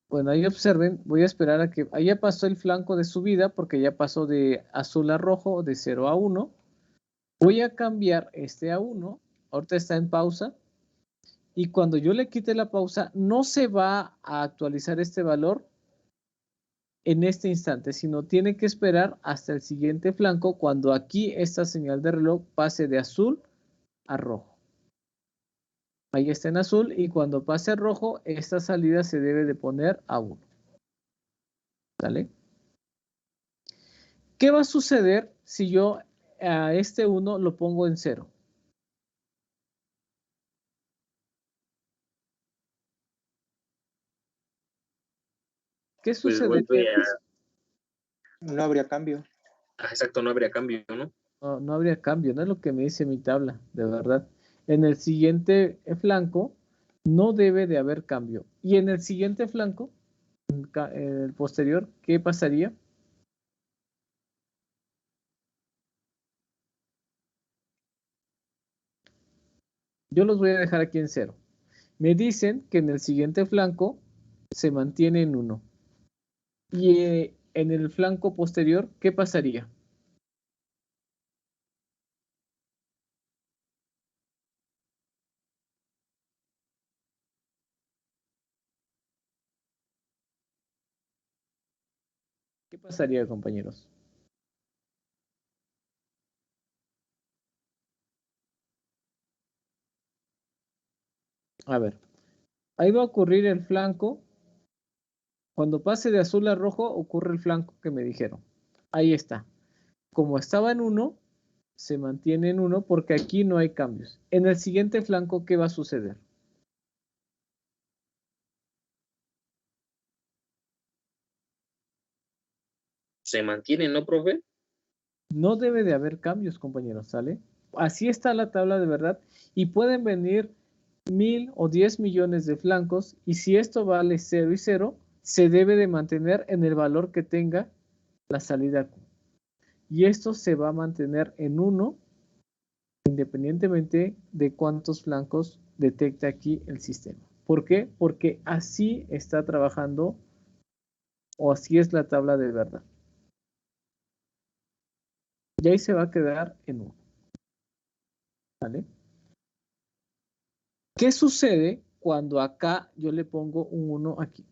Bueno, ahí observen, voy a esperar a que... Ahí ya pasó el flanco de subida porque ya pasó de azul a rojo, de 0 a 1. Voy a cambiar este a 1. Ahorita está en pausa. Y cuando yo le quite la pausa, no se va a actualizar este valor en este instante, sino tiene que esperar hasta el siguiente flanco cuando aquí esta señal de reloj pase de azul a rojo. Ahí está en azul y cuando pase a rojo, esta salida se debe de poner a 1. ¿Sale? ¿Qué va a suceder si yo a este 1 lo pongo en 0? ¿Qué sucede? Pues vuelve a... No habría cambio. Exacto, no habría cambio, ¿no? No, no habría cambio, no es lo que me dice mi tabla, de verdad. En el siguiente flanco no debe de haber cambio. Y en el siguiente flanco, en el posterior, ¿qué pasaría? Yo los voy a dejar aquí en 0. Me dicen que en el siguiente flanco se mantiene en 1. Y en el flanco posterior, ¿qué pasaría? ¿Qué pasaría, compañeros? A ver, ahí va a ocurrir el flanco. Cuando pase de azul a rojo, ocurre el flanco que me dijeron. Ahí está. Como estaba en 1, se mantiene en 1 porque aquí no hay cambios. En el siguiente flanco, ¿qué va a suceder? se mantiene, ¿no, profe? No debe de haber cambios, compañeros, ¿sale? Así está la tabla de verdad y pueden venir 1000 o 10 millones de flancos y si esto vale 0 y 0, se debe de mantener en el valor que tenga la salida Q. Y esto se va a mantener en 1 independientemente de cuántos flancos detecta aquí el sistema. ¿Por qué? Porque así está trabajando o así es la tabla de verdad. Y ahí se va a quedar en 1. ¿Vale? ¿Qué sucede cuando acá yo le pongo un 1 aquí?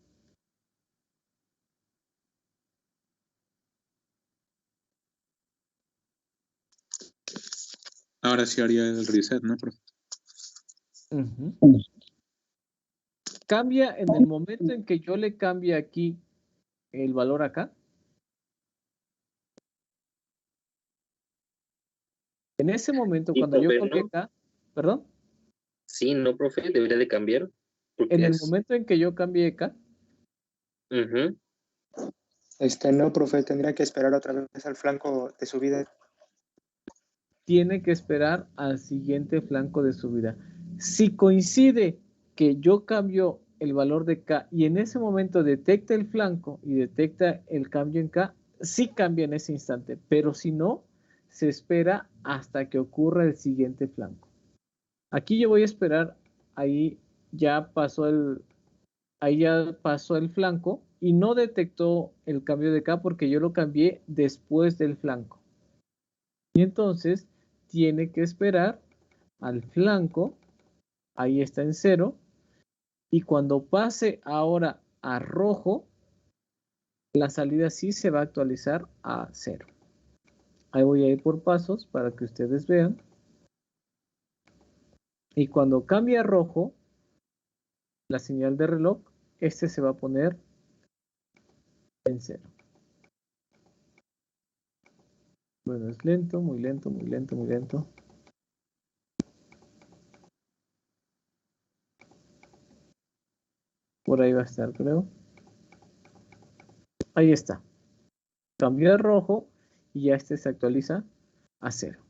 Ahora sí haría el reset, ¿no, profe? Cambia en el momento en que yo le cambie aquí el valor acá. En ese momento, Sí, cuando yo profe, cambie ¿no? acá, perdón, Sí, no, profe, debería de cambiar. Porque en el es... momento en que yo cambie acá, Ujú. No, profe, tendría que esperar otra vez al flanco de subida. tiene que esperar al siguiente flanco de subida. Si coincide que yo cambio el valor de K y en ese momento detecta el flanco y detecta el cambio en K, sí cambia en ese instante, pero si no, se espera hasta que ocurra el siguiente flanco. Aquí yo voy a esperar, ahí ya pasó el flanco y no detectó el cambio de K porque yo lo cambié después del flanco. Y entonces tiene que esperar al flanco, ahí está en 0, y cuando pase ahora a rojo, la salida sí se va a actualizar a 0. Ahí voy a ir por pasos para que ustedes vean. Y cuando cambie a rojo, la señal de reloj, este se va a poner en 0. Bueno, es lento, muy lento, muy lento, muy lento. Por ahí va a estar, creo. Ahí está. Cambió a rojo y ya este se actualiza a 0.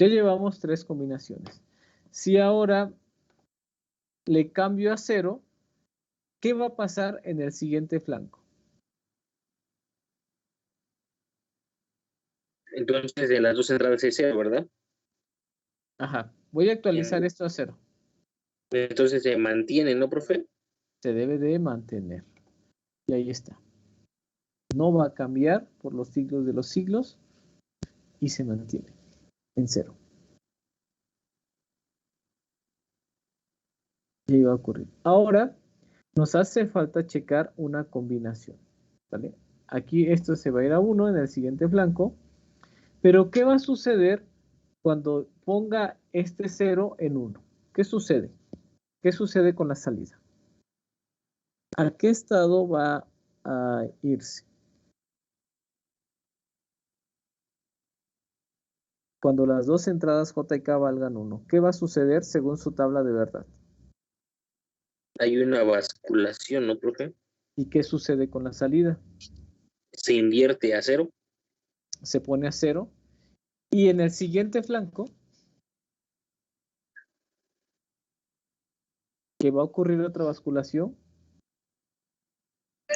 Ya llevamos 3 combinaciones. Si ahora le cambio a 0, ¿qué va a pasar en el siguiente flanco? Entonces, de las dos entradas es 0, ¿verdad? Ajá. Voy a actualizar esto a 0. Entonces se mantiene, ¿no, profe? Se debe de mantener. Y ahí está. No va a cambiar por los siglos de los siglos y se mantiene en 0. Y ahí va a ocurrir. Ahora nos hace falta checar una combinación. ¿Vale? Aquí esto se va a ir a 1 en el siguiente flanco. Pero ¿qué va a suceder cuando ponga este 0 en 1? ¿Qué sucede? ¿Qué sucede con la salida? ¿A qué estado va a irse? Cuando las dos entradas J y K valgan 1. ¿Qué va a suceder según su tabla de verdad? Hay una basculación, ¿no, profe? ¿Y qué sucede con la salida? Se invierte a 0. Se pone a 0. Y en el siguiente flanco, ¿qué va a ocurrir otra basculación?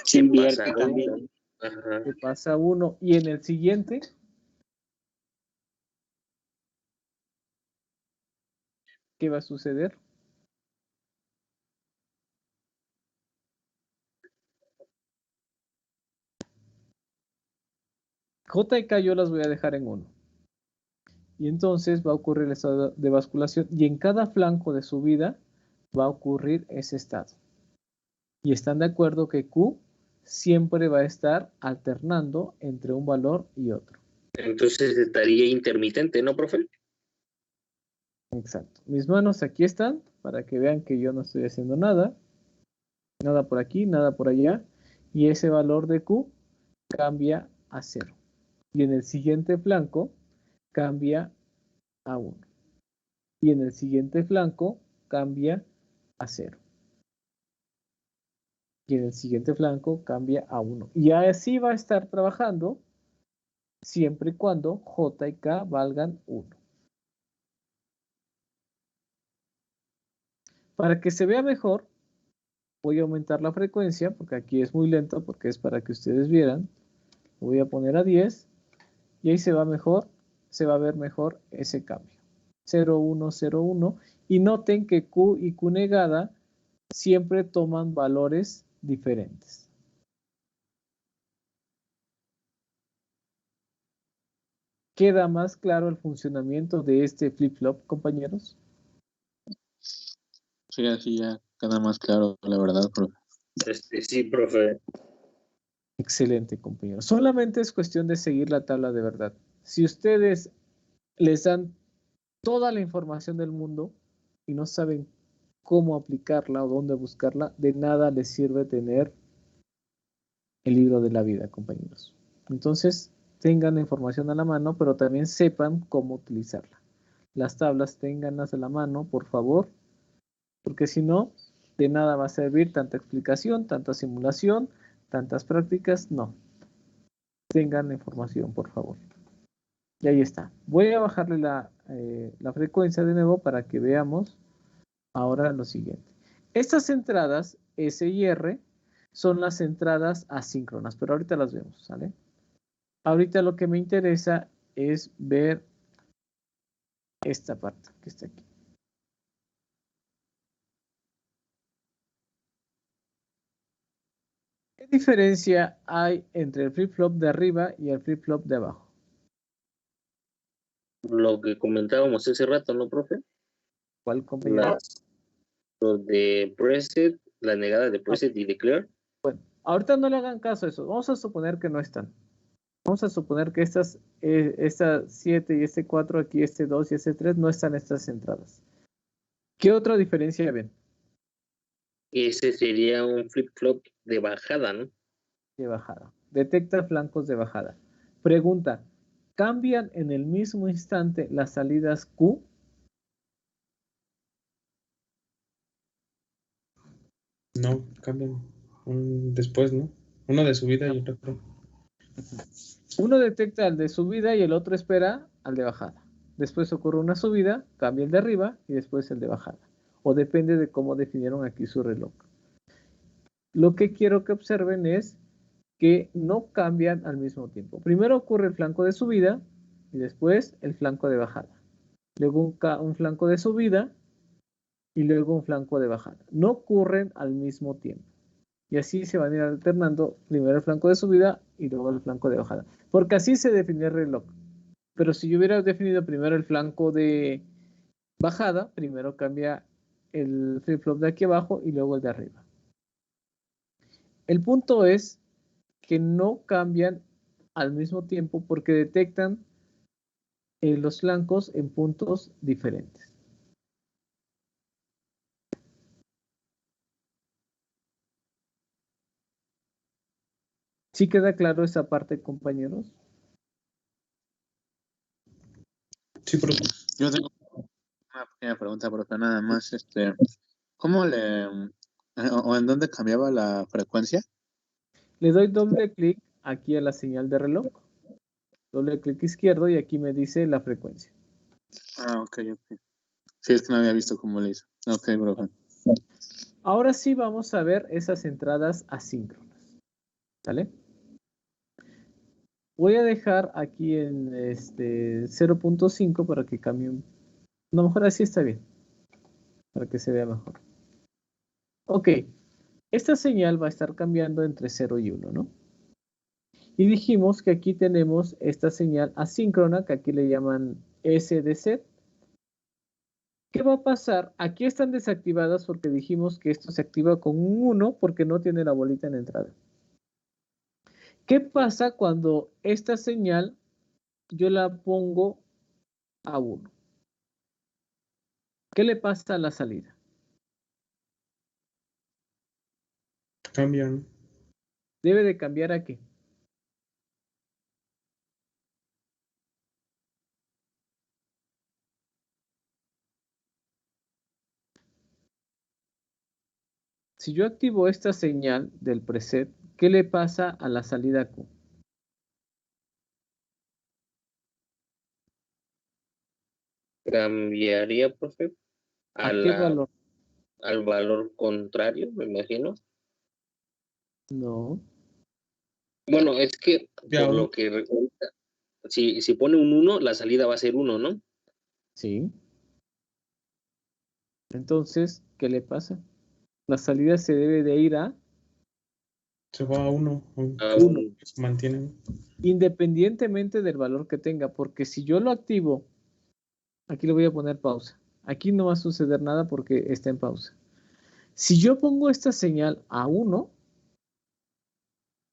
Se invierte también. Ajá. Se pasa a 1. Y en el siguiente, ¿qué va a suceder? J y K yo las voy a dejar en 1. Y entonces va a ocurrir el estado de basculación y en cada flanco de subida va a ocurrir ese estado. Y están de acuerdo que Q siempre va a estar alternando entre un valor y otro. Entonces estaría intermitente, ¿no, profe? Exacto. Mis manos aquí están para que vean que yo no estoy haciendo nada. Nada por aquí, nada por allá. Y ese valor de Q cambia a 0. Y en el siguiente flanco cambia a 1. Y en el siguiente flanco cambia a 0. y en el siguiente flanco cambia a 1. Y así va a estar trabajando siempre y cuando J y K valgan 1. Para que se vea mejor, voy a aumentar la frecuencia, porque aquí es muy lento, porque es para que ustedes vieran. Voy a poner a 10 y ahí se va a ver mejor ese cambio. 0, 1, 0, 1. Y noten que Q y Q negada siempre toman valores diferentes. ¿Queda más claro el funcionamiento de este flip-flop, compañeros? Sí, así ya queda más claro, la verdad, profe. Sí, profe. Excelente, compañeros. Solamente es cuestión de seguir la tabla de verdad. Si ustedes les dan toda la información del mundo y no saben cómo aplicarla o dónde buscarla, de nada les sirve tener el libro de la vida, compañeros. Entonces, tengan la información a la mano, pero también sepan cómo utilizarla. Las tablas, ténganlas a la mano, por favor, porque si no, de nada va a servir tanta explicación, tanta simulación, tantas prácticas, no. Tengan la información, por favor. Y ahí está. Voy a bajarle la frecuencia de nuevo para que veamos ahora lo siguiente. Estas entradas S y R son las entradas asíncronas, pero ahorita las vemos, ¿sale? Ahorita lo que me interesa es ver esta parte que está aquí. ¿Qué diferencia hay entre el flip-flop de arriba y el flip-flop de abajo? Lo que comentábamos hace rato, ¿no, profe? ¿Cuál, compañero? Lo de preset, la negada de preset y declare. Bueno, ahorita no le hagan caso a eso. Vamos a suponer que no están. Vamos a suponer que esta 7 y este 4, aquí este 2 y este 3 no están estas entradas. ¿Qué otra diferencia ven? Ese sería un flip-flop de bajada, ¿no? De bajada. Detecta flancos de bajada. Pregunta, ¿cambian en el mismo instante las salidas Q? No, cambian después, ¿no? Uno de subida y otro. Uno detecta al de subida y el otro espera al de bajada. Después ocurre una subida, cambia el de arriba y después el de bajada. O depende de cómo definieron aquí su reloj. Lo que quiero que observen es que no cambian al mismo tiempo. Primero ocurre el flanco de subida y después el flanco de bajada. Luego un flanco de subida y luego un flanco de bajada. No ocurren al mismo tiempo. Y así se van a ir alternando primero el flanco de subida y luego el flanco de bajada. Porque así se definió el reloj. Pero si yo hubiera definido primero el flanco de bajada, primero cambia el flip-flop de aquí abajo y luego el de arriba. El punto es que no cambian al mismo tiempo porque detectan los flancos en puntos diferentes. ¿Sí queda claro esa parte, compañeros? Sí, profe. Yo tengo una pequeña pregunta, profe, nada más, ¿cómo o en dónde cambiaba la frecuencia? Le doy doble clic aquí a la señal de reloj. Doble clic izquierdo y aquí me dice la frecuencia. Ah, ok. Sí, es que no había visto cómo le hizo. Ok, profe. Ahora sí vamos a ver esas entradas asíncronas. ¿Sale? Voy a dejar aquí en 0.5 para que cambie. A lo mejor así está bien. Para que se vea mejor. Ok. Esta señal va a estar cambiando entre 0 y 1, ¿no? Y dijimos que aquí tenemos esta señal asíncrona, que aquí le llaman S de set. ¿Qué va a pasar? Aquí están desactivadas porque dijimos que esto se activa con un 1 porque no tiene la bolita en entrada. ¿Qué pasa cuando esta señal yo la pongo a 1? ¿Qué le pasa a la salida? Cambian. Debe de cambiar a qué. si yo activo esta señal del preset, ¿qué le pasa a la salida Q? Cambiaría, profe, ¿A qué valor? al valor contrario, me imagino. No. Bueno, es que Ya, por lo que recuerda, si pone un 1, la salida va a ser 1, ¿no? Sí. Entonces, ¿qué le pasa? La salida se debe de ir a se va a 1. A 1, Se mantiene. independientemente del valor que tenga, porque si yo lo activo, aquí le voy a poner pausa. Aquí no va a suceder nada porque está en pausa. Si yo pongo esta señal a 1,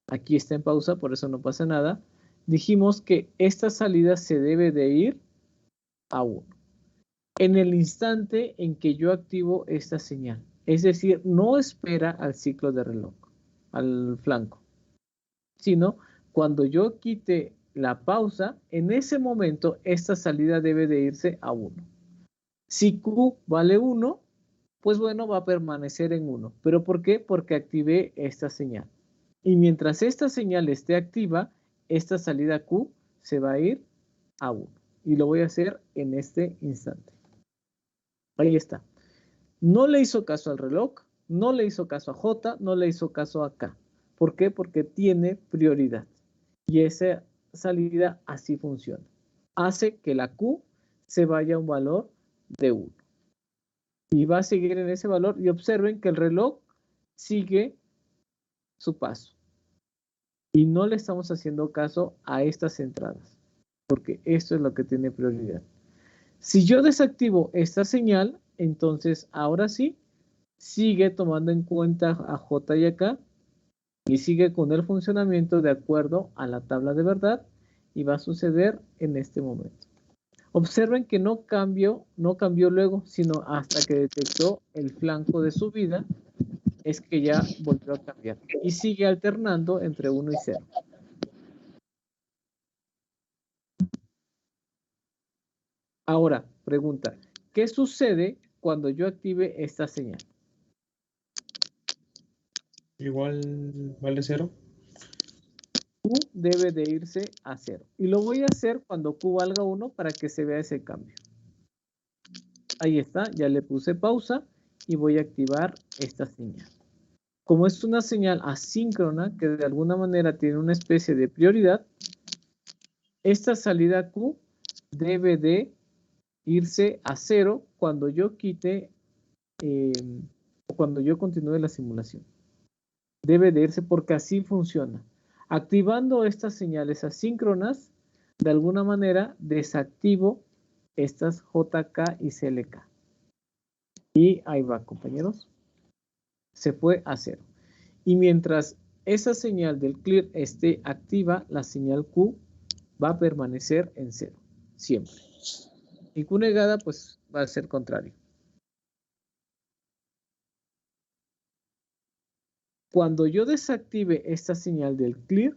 aquí está en pausa, por eso no pasa nada. Dijimos que esta salida se debe de ir a 1. En el instante en que yo activo esta señal. Es decir, no espera al ciclo de reloj, al flanco, sino cuando yo quite la pausa, en ese momento esta salida debe de irse a 1. Si Q vale 1, pues bueno, va a permanecer en 1. ¿Pero por qué? Porque activé esta señal. Y mientras esta señal esté activa, esta salida Q se va a ir a 1. Y lo voy a hacer en este instante. Ahí está. No le hizo caso al reloj, no le hizo caso a J, no le hizo caso a K. ¿Por qué? Porque tiene prioridad. Y esa salida así funciona. Hace que la Q se vaya a un valor de 1. Y va a seguir en ese valor y observen que el reloj sigue su paso. Y no le estamos haciendo caso a estas entradas, porque esto es lo que tiene prioridad. Si yo desactivo esta señal, entonces ahora sí, sigue tomando en cuenta a J y a K y sigue con el funcionamiento de acuerdo a la tabla de verdad y va a suceder en este momento. Observen que no cambió luego, sino hasta que detectó el flanco de subida, es que ya volvió a cambiar. Y sigue alternando entre 1 y 0. Ahora, pregunta, ¿qué sucede cuando yo active esta señal? Igual vale 0. Q debe de irse a 0. Y lo voy a hacer cuando Q valga 1 para que se vea ese cambio. Ahí está, ya le puse pausa y voy a activar esta señal. Como es una señal asíncrona que de alguna manera tiene una especie de prioridad, esta salida Q debe de irse a 0 cuando yo quite o cuando yo continúe la simulación. Debe de irse porque así funciona. Activando estas señales asíncronas, de alguna manera desactivo estas JK y CLK. Y ahí va, compañeros. Se fue a 0. Y mientras esa señal del clear esté activa, la señal Q va a permanecer en 0. Siempre. Y Q negada, pues va a ser contrario. Cuando yo desactive esta señal del clear,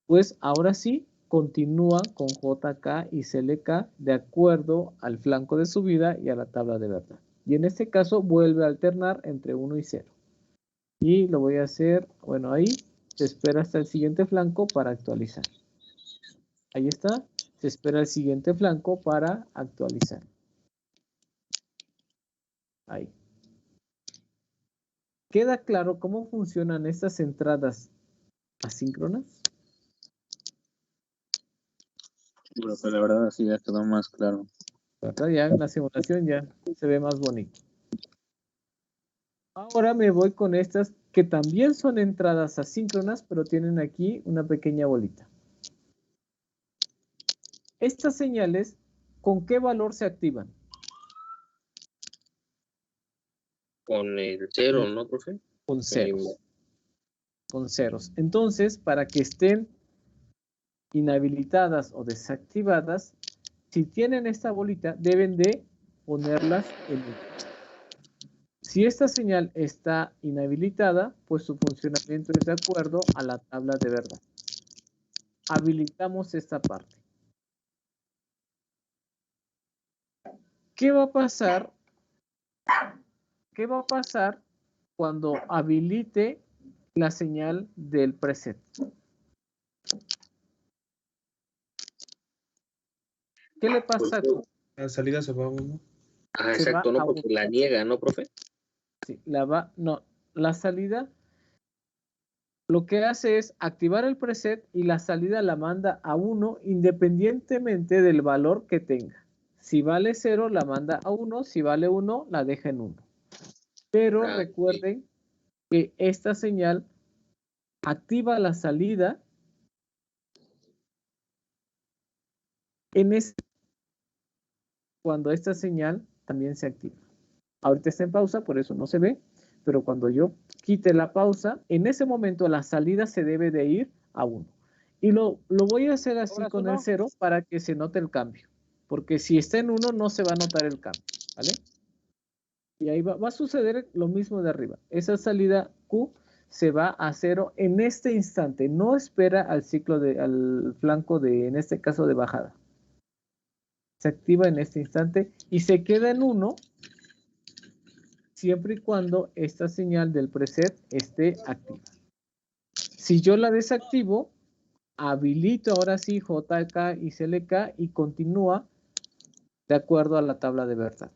pues ahora sí continúa con JK y CLK de acuerdo al flanco de subida y a la tabla de verdad. Y en este caso vuelve a alternar entre 1 y 0. Y lo voy a hacer, bueno, ahí se espera hasta el siguiente flanco para actualizar. Ahí está, se espera el siguiente flanco para actualizar. Ahí. ¿Queda claro cómo funcionan estas entradas asíncronas? Bueno, pues la verdad sí ya quedó más claro. ¿Verdad? Ya en la simulación ya se ve más bonito. Ahora me voy con estas que también son entradas asíncronas, pero tienen aquí una pequeña bolita. Estas señales, ¿con qué valor se activan? Con el 0, ¿no, profe? Con ceros. Con ceros. Entonces, para que estén inhabilitadas o desactivadas, si tienen esta bolita, deben de ponerlas en 1. Si esta señal está inhabilitada, pues su funcionamiento es de acuerdo a la tabla de verdad. Habilitamos esta parte. ¿Qué va a pasar? ¿Qué va a pasar cuando habilite la señal del preset. ¿Qué le pasa a Q? La salida se va a 1. Ah, Se exacto, va no, a porque 1. la niega, ¿no, profe? Sí, la salida lo que hace es activar el preset y la salida la manda a 1 independientemente del valor que tenga. Si vale 0, la manda a 1, si vale 1, la deja en 1. Pero recuerden que esta señal activa la salida cuando esta señal también se activa. Ahorita está en pausa, por eso no se ve, pero cuando yo quite la pausa, en ese momento la salida se debe de ir a 1. Y lo voy a hacer así con el 0 para que se note el cambio. Porque si está en 1 no se va a notar el cambio, ¿vale? Y ahí va a suceder lo mismo de arriba. Esa salida Q se va a 0 en este instante. No espera al ciclo al flanco de, en este caso, de bajada. Se activa en este instante y se queda en 1 siempre y cuando esta señal del preset esté activa. Si yo la desactivo, habilito ahora sí JK y CLK y continúa de acuerdo a la tabla de verdad.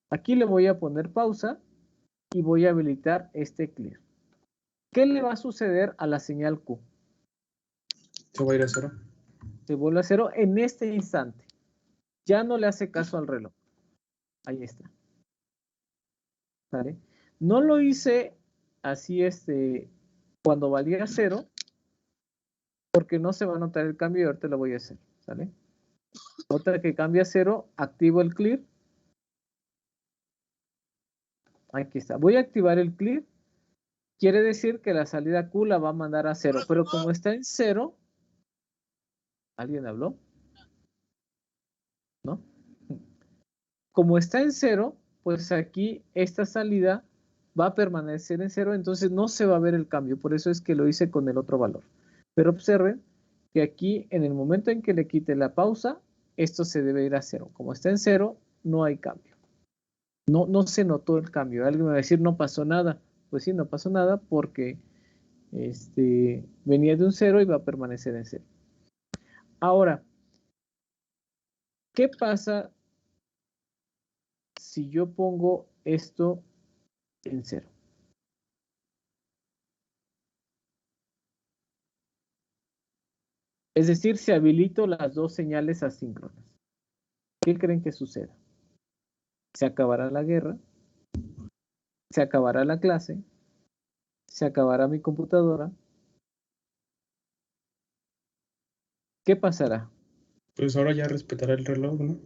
Aquí le voy a poner pausa y voy a habilitar este clear. ¿Qué le va a suceder a la señal Q? Se va a ir a 0. Se vuelve a 0 en este instante. Ya no le hace caso al reloj. Ahí está. ¿Vale? No lo hice así cuando valía 0 porque no se va a notar el cambio y ahorita lo voy a hacer. ¿Sale? Nota que cambia a 0, activo el clear. Aquí está. Voy a activar el clear. Quiere decir que la salida Q la va a mandar a 0. Pero como está en 0, ¿alguien habló? ¿No? Como está en 0, pues aquí esta salida va a permanecer en 0, entonces no se va a ver el cambio. Por eso es que lo hice con el otro valor. Pero observen que aquí en el momento en que le quite la pausa, esto se debe ir a 0. Como está en 0, no hay cambio. No se notó el cambio. Alguien me va a decir, no pasó nada. Pues sí, no pasó nada porque venía de un 0 y va a permanecer en 0. Ahora, ¿qué pasa si yo pongo esto en 0? Es decir, si habilito las dos señales asíncronas. ¿Qué creen que suceda? Se acabará la guerra, se acabará la clase, se acabará mi computadora. ¿Qué pasará? Pues ahora ya respetará el reloj, ¿no?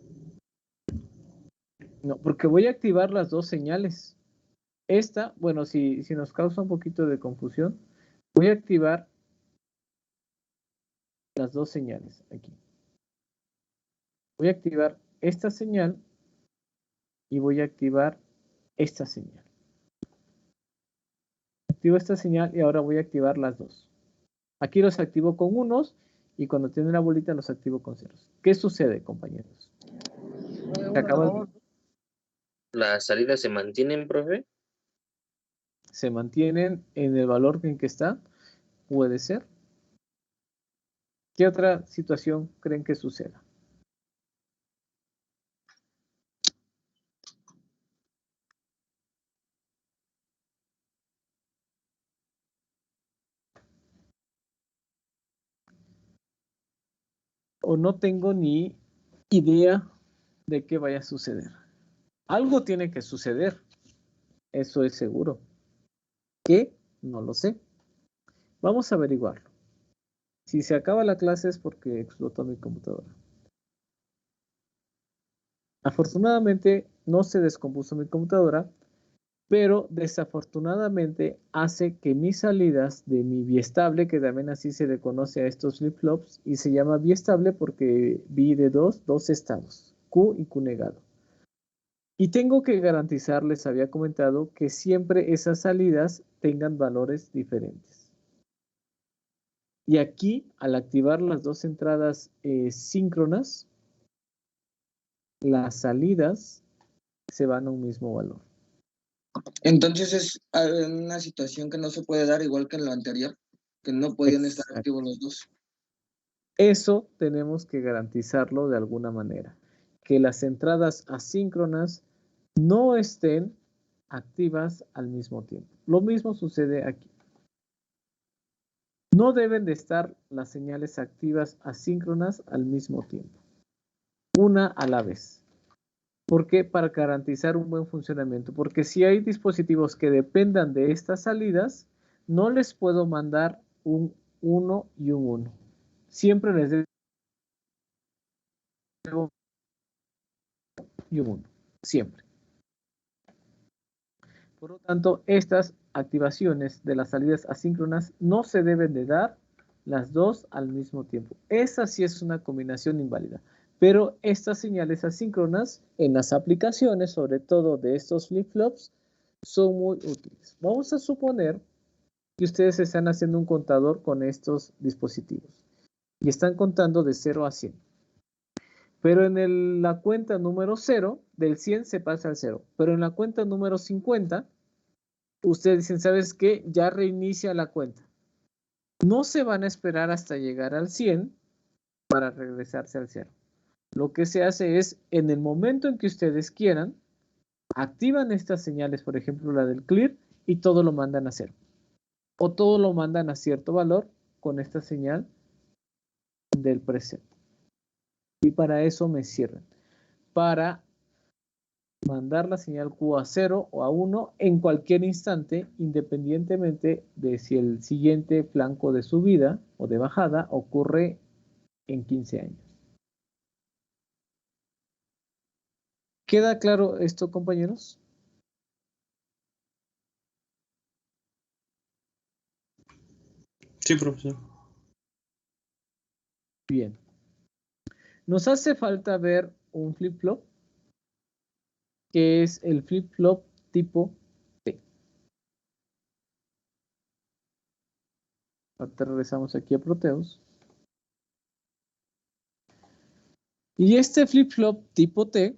No, porque voy a activar las dos señales. Esta, bueno, si nos causa un poquito de confusión, voy a activar las dos señales aquí. Voy a activar esta señal y voy a activar esta señal. Activo esta señal y ahora voy a activar las dos. Aquí los activo con unos y cuando tiene una bolita los activo con ceros. ¿Qué sucede, compañeros? ¿Las salidas se mantienen, profe? ¿Se mantienen en el valor en que está? Puede ser. ¿Qué otra situación creen que suceda? O no tengo ni idea de qué vaya a suceder. Algo tiene que suceder. Eso es seguro. ¿Qué? No lo sé. Vamos a averiguarlo. Si se acaba la clase es porque explotó mi computadora. Afortunadamente no se descompuso mi computadora, pero desafortunadamente hace que mis salidas de mi biestable, que también así se le conoce a estos flip-flops, y se llama biestable porque vi de dos estados, Q y Q negado. Y tengo que garantizar, les había comentado, que siempre esas salidas tengan valores diferentes. Y aquí, al activar las dos entradas síncronas, las salidas se van a un mismo valor. Entonces es una situación que no se puede dar igual que en lo anterior, que no podían estar activos los dos. Eso tenemos que garantizarlo de alguna manera, que las entradas asíncronas no estén activas al mismo tiempo. Lo mismo sucede aquí. No deben de estar las señales activas asíncronas al mismo tiempo, una a la vez. ¿Por qué? Para garantizar un buen funcionamiento, porque si hay dispositivos que dependan de estas salidas, no les puedo mandar un 1 y un 1. Siempre les debo y un 1, siempre. Por lo tanto, estas activaciones de las salidas asíncronas no se deben de dar las dos al mismo tiempo. Esa sí es una combinación inválida. Pero estas señales asíncronas en las aplicaciones, sobre todo de estos flip-flops, son muy útiles. Vamos a suponer que ustedes están haciendo un contador con estos dispositivos y están contando de 0 a 100. Pero en la cuenta número 0, del 100 se pasa al 0. Pero en la cuenta número 50, ustedes dicen, ¿sabes qué? Ya reinicia la cuenta. No se van a esperar hasta llegar al 100 para regresarse al 0. Lo que se hace es, en el momento en que ustedes quieran, activan estas señales, por ejemplo, la del clear, y todo lo mandan a 0. O todo lo mandan a cierto valor con esta señal del preset. Y para eso me cierran. Para mandar la señal Q a 0 o a 1 en cualquier instante, independientemente de si el siguiente flanco de subida o de bajada ocurre en 15 años. ¿Queda claro esto, compañeros? Sí, profesor. Bien. Nos hace falta ver un flip-flop, que es el flip-flop tipo T. Ahorita regresamos aquí a Proteus. Y este flip-flop tipo T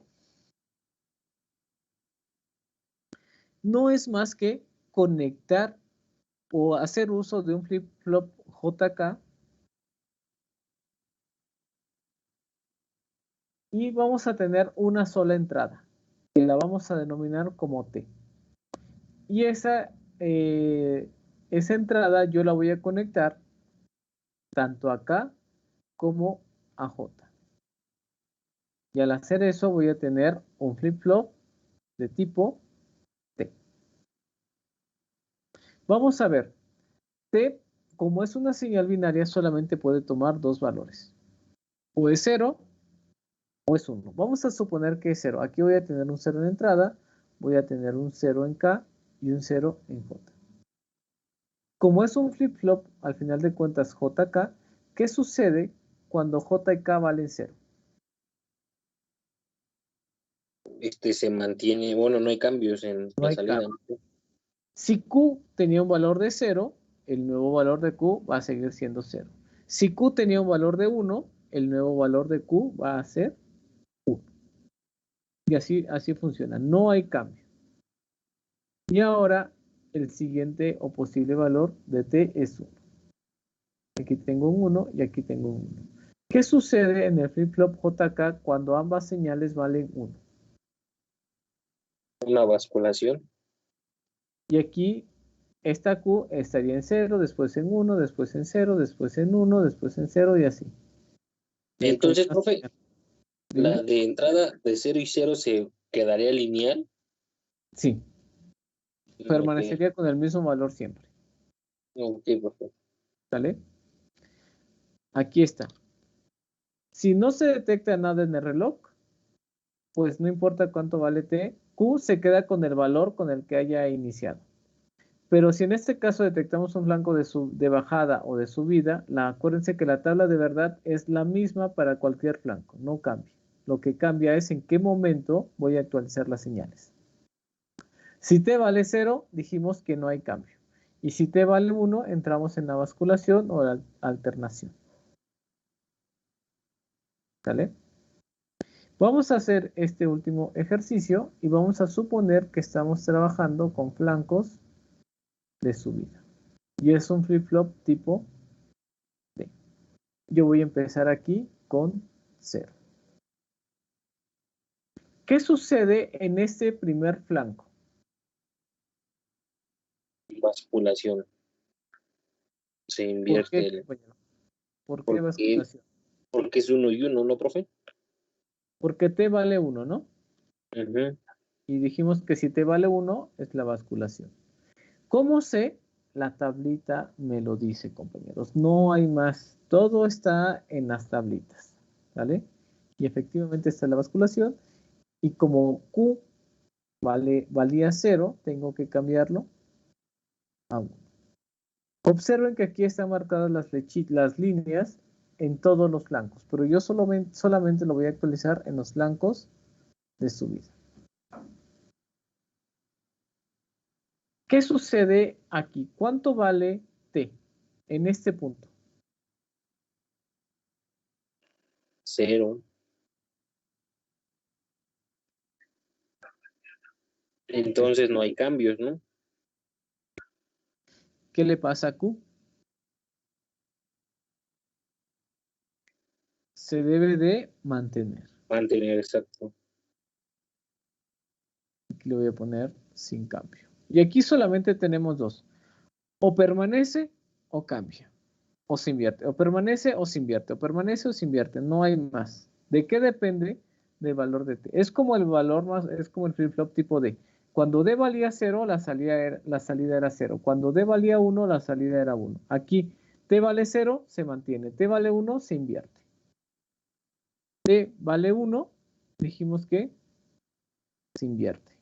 no es más que conectar o hacer uso de un flip-flop JK y vamos a tener una sola entrada, que la vamos a denominar como T. Y esa entrada yo la voy a conectar tanto acá como a J. Y al hacer eso voy a tener un flip-flop de tipo T. Vamos a ver, T, como es una señal binaria, solamente puede tomar dos valores. O es 0 o es 1. Vamos a suponer que es 0. Aquí voy a tener un 0 en entrada, voy a tener un 0 en K y un 0 en J. Como es un flip-flop, al final de cuentas JK, ¿qué sucede cuando J y K valen 0? Se mantiene, bueno, no hay cambios en la salida. Si Q tenía un valor de 0, el nuevo valor de Q va a seguir siendo 0. Si Q tenía un valor de 1, el nuevo valor de Q va a ser 1. Y así funciona, no hay cambio. Y ahora el siguiente o posible valor de T es 1. Aquí tengo un 1 y aquí tengo un 1. ¿Qué sucede en el flip-flop JK cuando ambas señales valen 1? Una basculación. Y aquí esta Q estaría en 0, después en 1, después en 0, después en 1, después en 0 y así. Entonces, profe, la de entrada de 0 y 0 se quedaría lineal. Sí. Permanecería con el mismo valor siempre. Ok, profe. ¿Sale? Aquí está. Si no se detecta nada en el reloj, pues no importa cuánto vale T, Q se queda con el valor con el que haya iniciado. Pero si en este caso detectamos un flanco de bajada o de subida, acuérdense que la tabla de verdad es la misma para cualquier flanco, no cambia. Lo que cambia es en qué momento voy a actualizar las señales. Si T vale 0, dijimos que no hay cambio. Y si T vale 1, entramos en la basculación o la alternación. ¿Sale? Vamos a hacer este último ejercicio y vamos a suponer que estamos trabajando con flancos de subida. Y es un flip-flop tipo D. Yo voy a empezar aquí con 0. ¿Qué sucede en este primer flanco? Basculación. Se ¿Por invierte qué, el... compañero? ¿Por qué basculación? Porque es 1 y 1, ¿no, profe? Porque T vale 1, ¿no? Ujú. Y dijimos que si T vale 1 es la basculación. ¿Cómo sé? La tablita me lo dice, compañeros. No hay más. Todo está en las tablitas. ¿Vale? Y efectivamente está la basculación. Y como Q valía 0, tengo que cambiarlo a 1. Observen que aquí están marcadas las líneas en todos los flancos, pero yo solamente lo voy a actualizar en los flancos de subida. ¿Qué sucede aquí? ¿Cuánto vale T en este punto? 0. Entonces no hay cambios, ¿no? ¿Qué le pasa a Q? Se debe de mantener. Mantener, exacto. Aquí le voy a poner sin cambio. Y aquí solamente tenemos dos. O permanece o cambia. O se invierte. O permanece o se invierte. O permanece o se invierte. No hay más. ¿De qué depende? Del valor de T. Es como el valor más, es como el flip-flop tipo D. Cuando D valía 0, la salida era 0. Cuando D valía 1, la salida era 1. Aquí T vale 0, se mantiene. T vale 1, se invierte. T vale 1, dijimos que se invierte.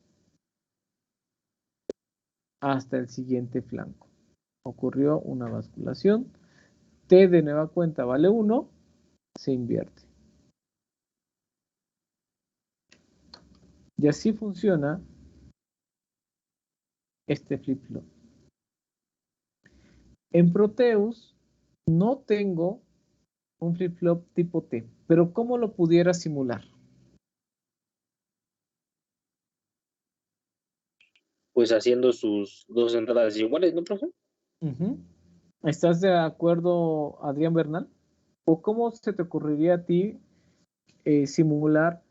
Hasta el siguiente flanco. Ocurrió una basculación. T de nueva cuenta vale 1, se invierte. Y así funciona este flip-flop. En Proteus no tengo un flip-flop tipo T, pero ¿cómo lo pudiera simular? Pues haciendo sus dos entradas iguales, ¿no, profe? ¿Estás de acuerdo, Adrián Bernal? ¿O cómo se te ocurriría a ti simular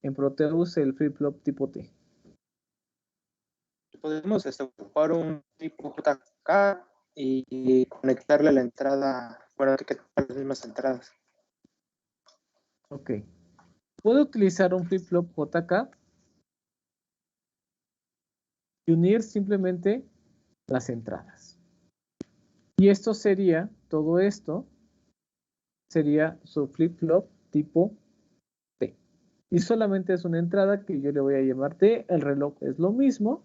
en Proteus el flip-flop tipo T? Podemos ocupar un tipo JK y conectarle la entrada, bueno, que tenga las mismas entradas. Ok. Puedo utilizar un flip-flop JK y unir simplemente las entradas. Y esto sería, todo esto sería su flip-flop tipo T. Y solamente es una entrada que yo le voy a llamar T. El reloj es lo mismo.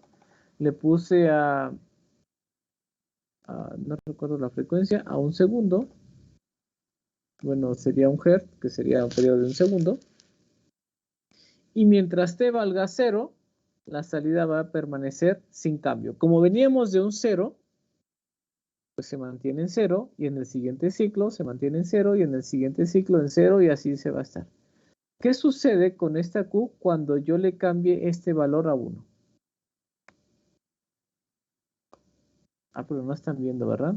Le puse no recuerdo la frecuencia, a 1 segundo. Bueno, sería 1 Hz, que sería un periodo de 1 segundo. Y mientras T valga 0, la salida va a permanecer sin cambio. Como veníamos de un 0, pues se mantiene en 0, y en el siguiente ciclo se mantiene en 0, y en el siguiente ciclo en 0, y así se va a estar. ¿Qué sucede con esta Q cuando yo le cambie este valor a 1? Pero no están viendo, ¿verdad?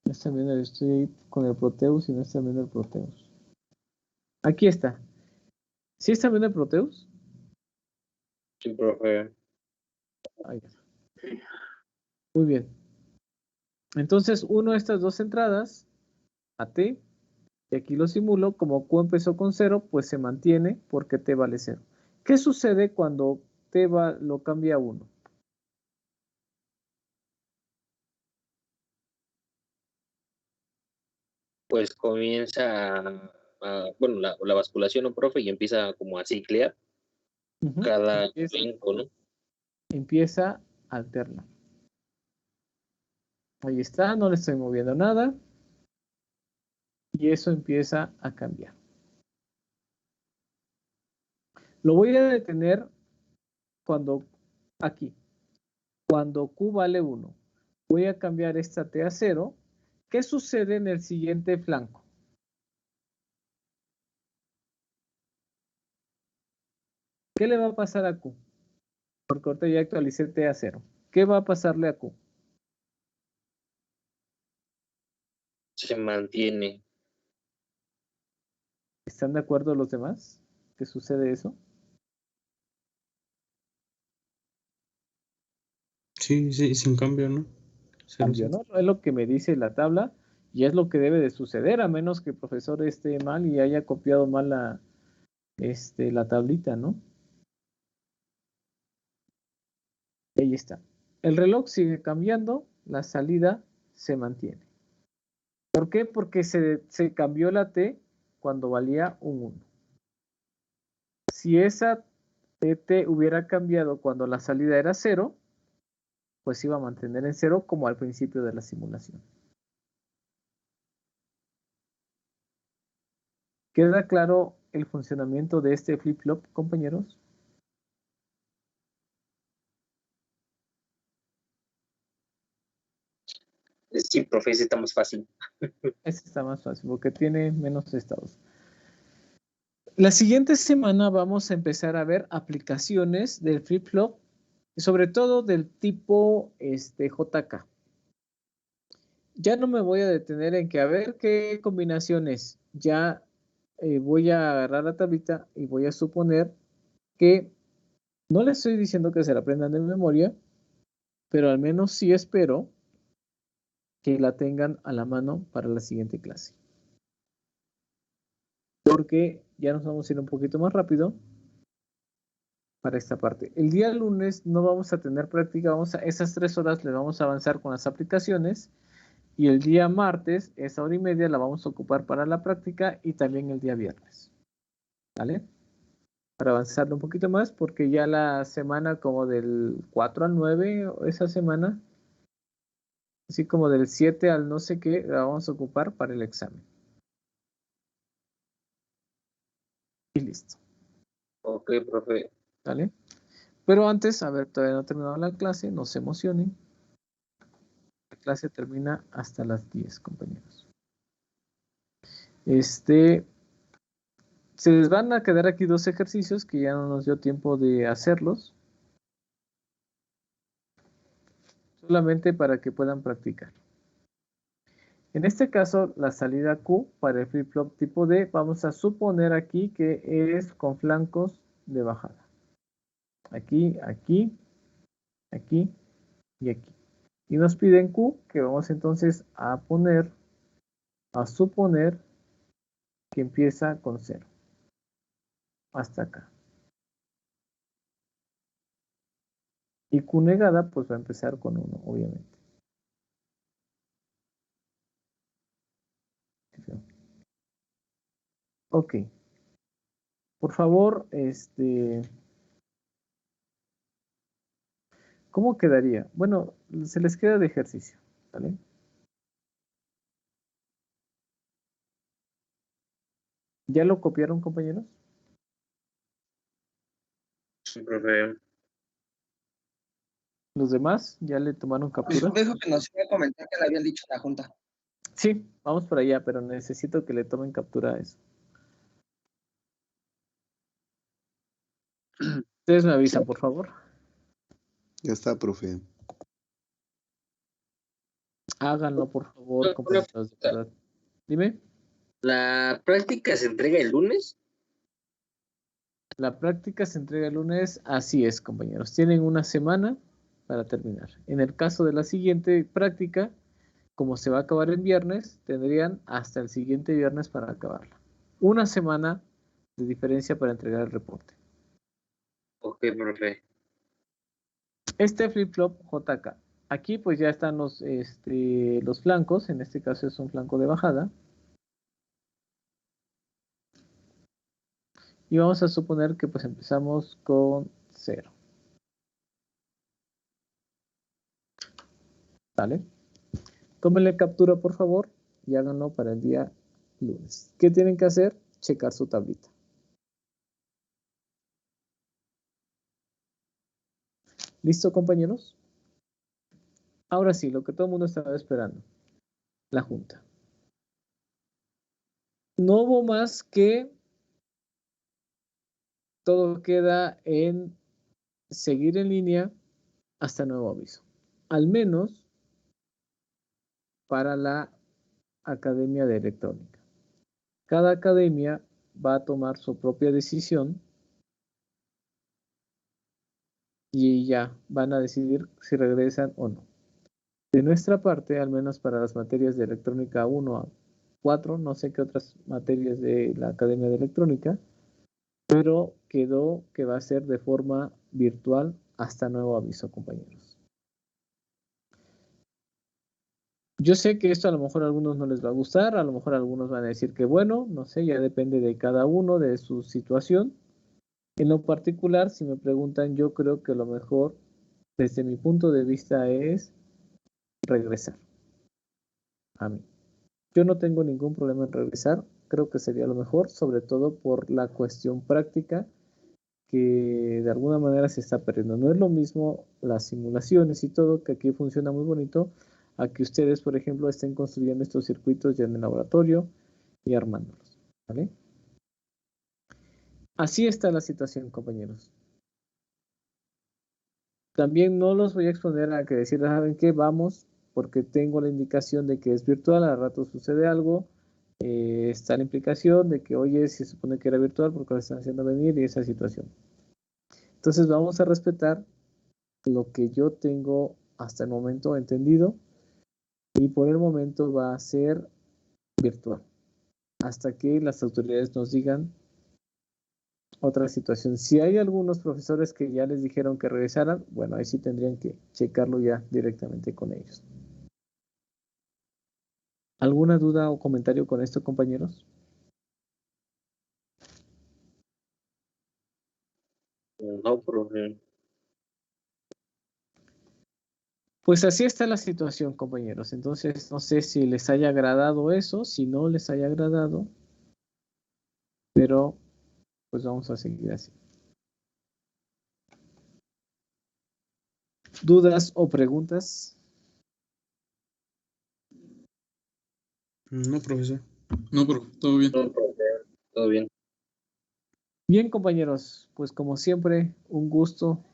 No están viendo, estoy con el Proteus y no están viendo el Proteus. Aquí está. ¿Sí están viendo el Proteus? Sí, profe. Ahí está. Muy bien. Entonces, uno de estas dos entradas, a T, y aquí lo simulo, como Q empezó con 0, pues se mantiene porque T vale 0. ¿Qué sucede cuando T lo cambia a 1? Pues comienza bueno, la basculación, ¿no, profe? Y empieza como a ciclear cada flanco, ¿no? Empieza a alternar. Ahí está, no le estoy moviendo nada. Y eso empieza a cambiar. Lo voy a detener aquí. Cuando Q vale 1. Voy a cambiar esta T a 0. ¿Qué sucede en el siguiente flanco? ¿Qué le va a pasar a Q? Porque ahorita ya actualicé T a 0. ¿Qué va a pasarle a Q? Se mantiene. ¿Están de acuerdo los demás? ¿Qué sucede eso? Sí, sí, sin cambio, ¿no? Cambio, ¿no? Es lo que me dice la tabla y es lo que debe de suceder, a menos que el profesor esté mal y haya copiado mal la tablita, ¿no? Ahí está. El reloj sigue cambiando, la salida se mantiene. ¿Por qué? Porque se cambió la T cuando valía un 1. Si esa T hubiera cambiado cuando la salida era 0, pues iba a mantener en 0 como al principio de la simulación. ¿Queda claro el funcionamiento de este flip-flop, compañeros? Sí, profe, ese está más fácil. Este está más fácil porque tiene menos estados. La siguiente semana vamos a empezar a ver aplicaciones del flip-flop, sobre todo del tipo JK. Ya no me voy a detener en que a ver qué combinaciones. Ya voy a agarrar la tablita y voy a suponer que no les estoy diciendo que se la aprendan de memoria, pero al menos sí espero que la tengan a la mano para la siguiente clase. Porque ya nos vamos a ir un poquito más rápido para esta parte. El día lunes no vamos a tener práctica, esas 3 horas le vamos a avanzar con las aplicaciones y el día martes, esa hora y media la vamos a ocupar para la práctica y también el día viernes. ¿Vale? Para avanzarlo un poquito más porque ya la semana como del 4 al 9, esa semana, así como del 7 al no sé qué, la vamos a ocupar para el examen. Y listo. Ok, profe. ¿Vale? Pero antes, a ver, todavía no ha terminado la clase, no se emocionen. La clase termina hasta las 10, compañeros. Se les van a quedar aquí 2 ejercicios que ya no nos dio tiempo de hacerlos. Solamente para que puedan practicar. En este caso, la salida Q para el flip-flop tipo D, vamos a suponer aquí que es con flancos de bajada. Aquí, aquí, aquí y aquí. Y nos piden Q, que vamos entonces a suponer que empieza con 0. Hasta acá. Y Q negada, pues va a empezar con 1, obviamente. Ok. Por favor, ¿cómo quedaría? Bueno, se les queda de ejercicio, ¿vale? ¿Ya lo copiaron, compañeros? Sí, profe. ¿Los demás ya le tomaron captura? Dijo que nos iba a comentar que le habían dicho en la junta. Sí, vamos por allá, pero necesito que le tomen captura a eso. Ustedes me avisan, por favor. Ya está, profe. Háganlo, por favor, compañeros, de verdad. Dime. ¿La práctica se entrega el lunes? La práctica se entrega el lunes, así es, compañeros. Tienen una semana para terminar. En el caso de la siguiente práctica, como se va a acabar el viernes, tendrían hasta el siguiente viernes para acabarla. Una semana de diferencia para entregar el reporte. Ok, profe. Este flip-flop JK. Aquí pues ya están los flancos. En este caso es un flanco de bajada. Y vamos a suponer que pues empezamos con 0. ¿Vale? Tómenle captura, por favor, y háganlo para el día lunes. ¿Qué tienen que hacer? Checar su tablita. ¿Listo, compañeros? Ahora sí, lo que todo el mundo estaba esperando. La junta. No hubo más que todo queda en seguir en línea hasta nuevo aviso. Al menos para la Academia de Electrónica. Cada academia va a tomar su propia decisión y ya van a decidir si regresan o no. De nuestra parte, al menos para las materias de electrónica 1 a 4, no sé qué otras materias de la Academia de Electrónica, pero quedó que va a ser de forma virtual hasta nuevo aviso, compañeros. Yo sé que esto a lo mejor a algunos no les va a gustar, a lo mejor algunos van a decir que bueno, no sé, ya depende de cada uno, de su situación. En lo particular, si me preguntan, yo creo que lo mejor, desde mi punto de vista, es regresar a mí. Yo no tengo ningún problema en regresar, creo que sería lo mejor, sobre todo por la cuestión práctica que de alguna manera se está perdiendo. No es lo mismo las simulaciones y todo, que aquí funciona muy bonito, a que ustedes, por ejemplo, estén construyendo estos circuitos ya en el laboratorio y armándolos, ¿vale? Así está la situación, compañeros. También no los voy a exponer a que decir, ¿saben qué? Vamos, porque tengo la indicación de que es virtual, al rato sucede algo, está la implicación de que, oye, se supone que era virtual porque lo están haciendo venir y esa situación. Entonces vamos a respetar lo que yo tengo hasta el momento entendido y por el momento va a ser virtual hasta que las autoridades nos digan otra situación. Si hay algunos profesores que ya les dijeron que regresaran, bueno, ahí sí tendrían que checarlo ya directamente con ellos. ¿Alguna duda o comentario con esto, compañeros? No, profe. Pues así está la situación, compañeros. Entonces, no sé si les haya agradado eso, si no les haya agradado, pero pues vamos a seguir así. ¿Dudas o preguntas? No, profesor. No, profe, todo bien. No, profe, todo bien. Bien, compañeros, pues como siempre, un gusto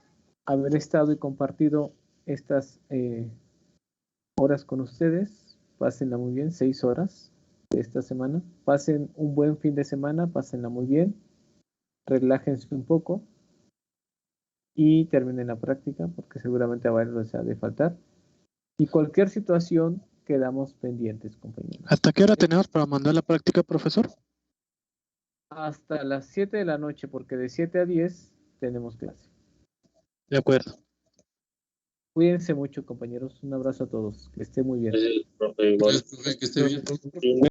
haber estado y compartido estas horas con ustedes. Pásenla muy bien, 6 horas de esta semana. Pasen un buen fin de semana, pásenla muy bien. Relájense un poco y terminen la práctica porque seguramente a varios les ha de faltar. Y cualquier situación quedamos pendientes, compañeros. ¿Hasta qué hora tenemos para mandar la práctica, profesor? Hasta las 7 de la noche, porque de 7 a 10 tenemos clase. De acuerdo. Cuídense mucho, compañeros. Un abrazo a todos. Que esté muy bien. Sí, profe, igual. Gracias, profe, que esté bien.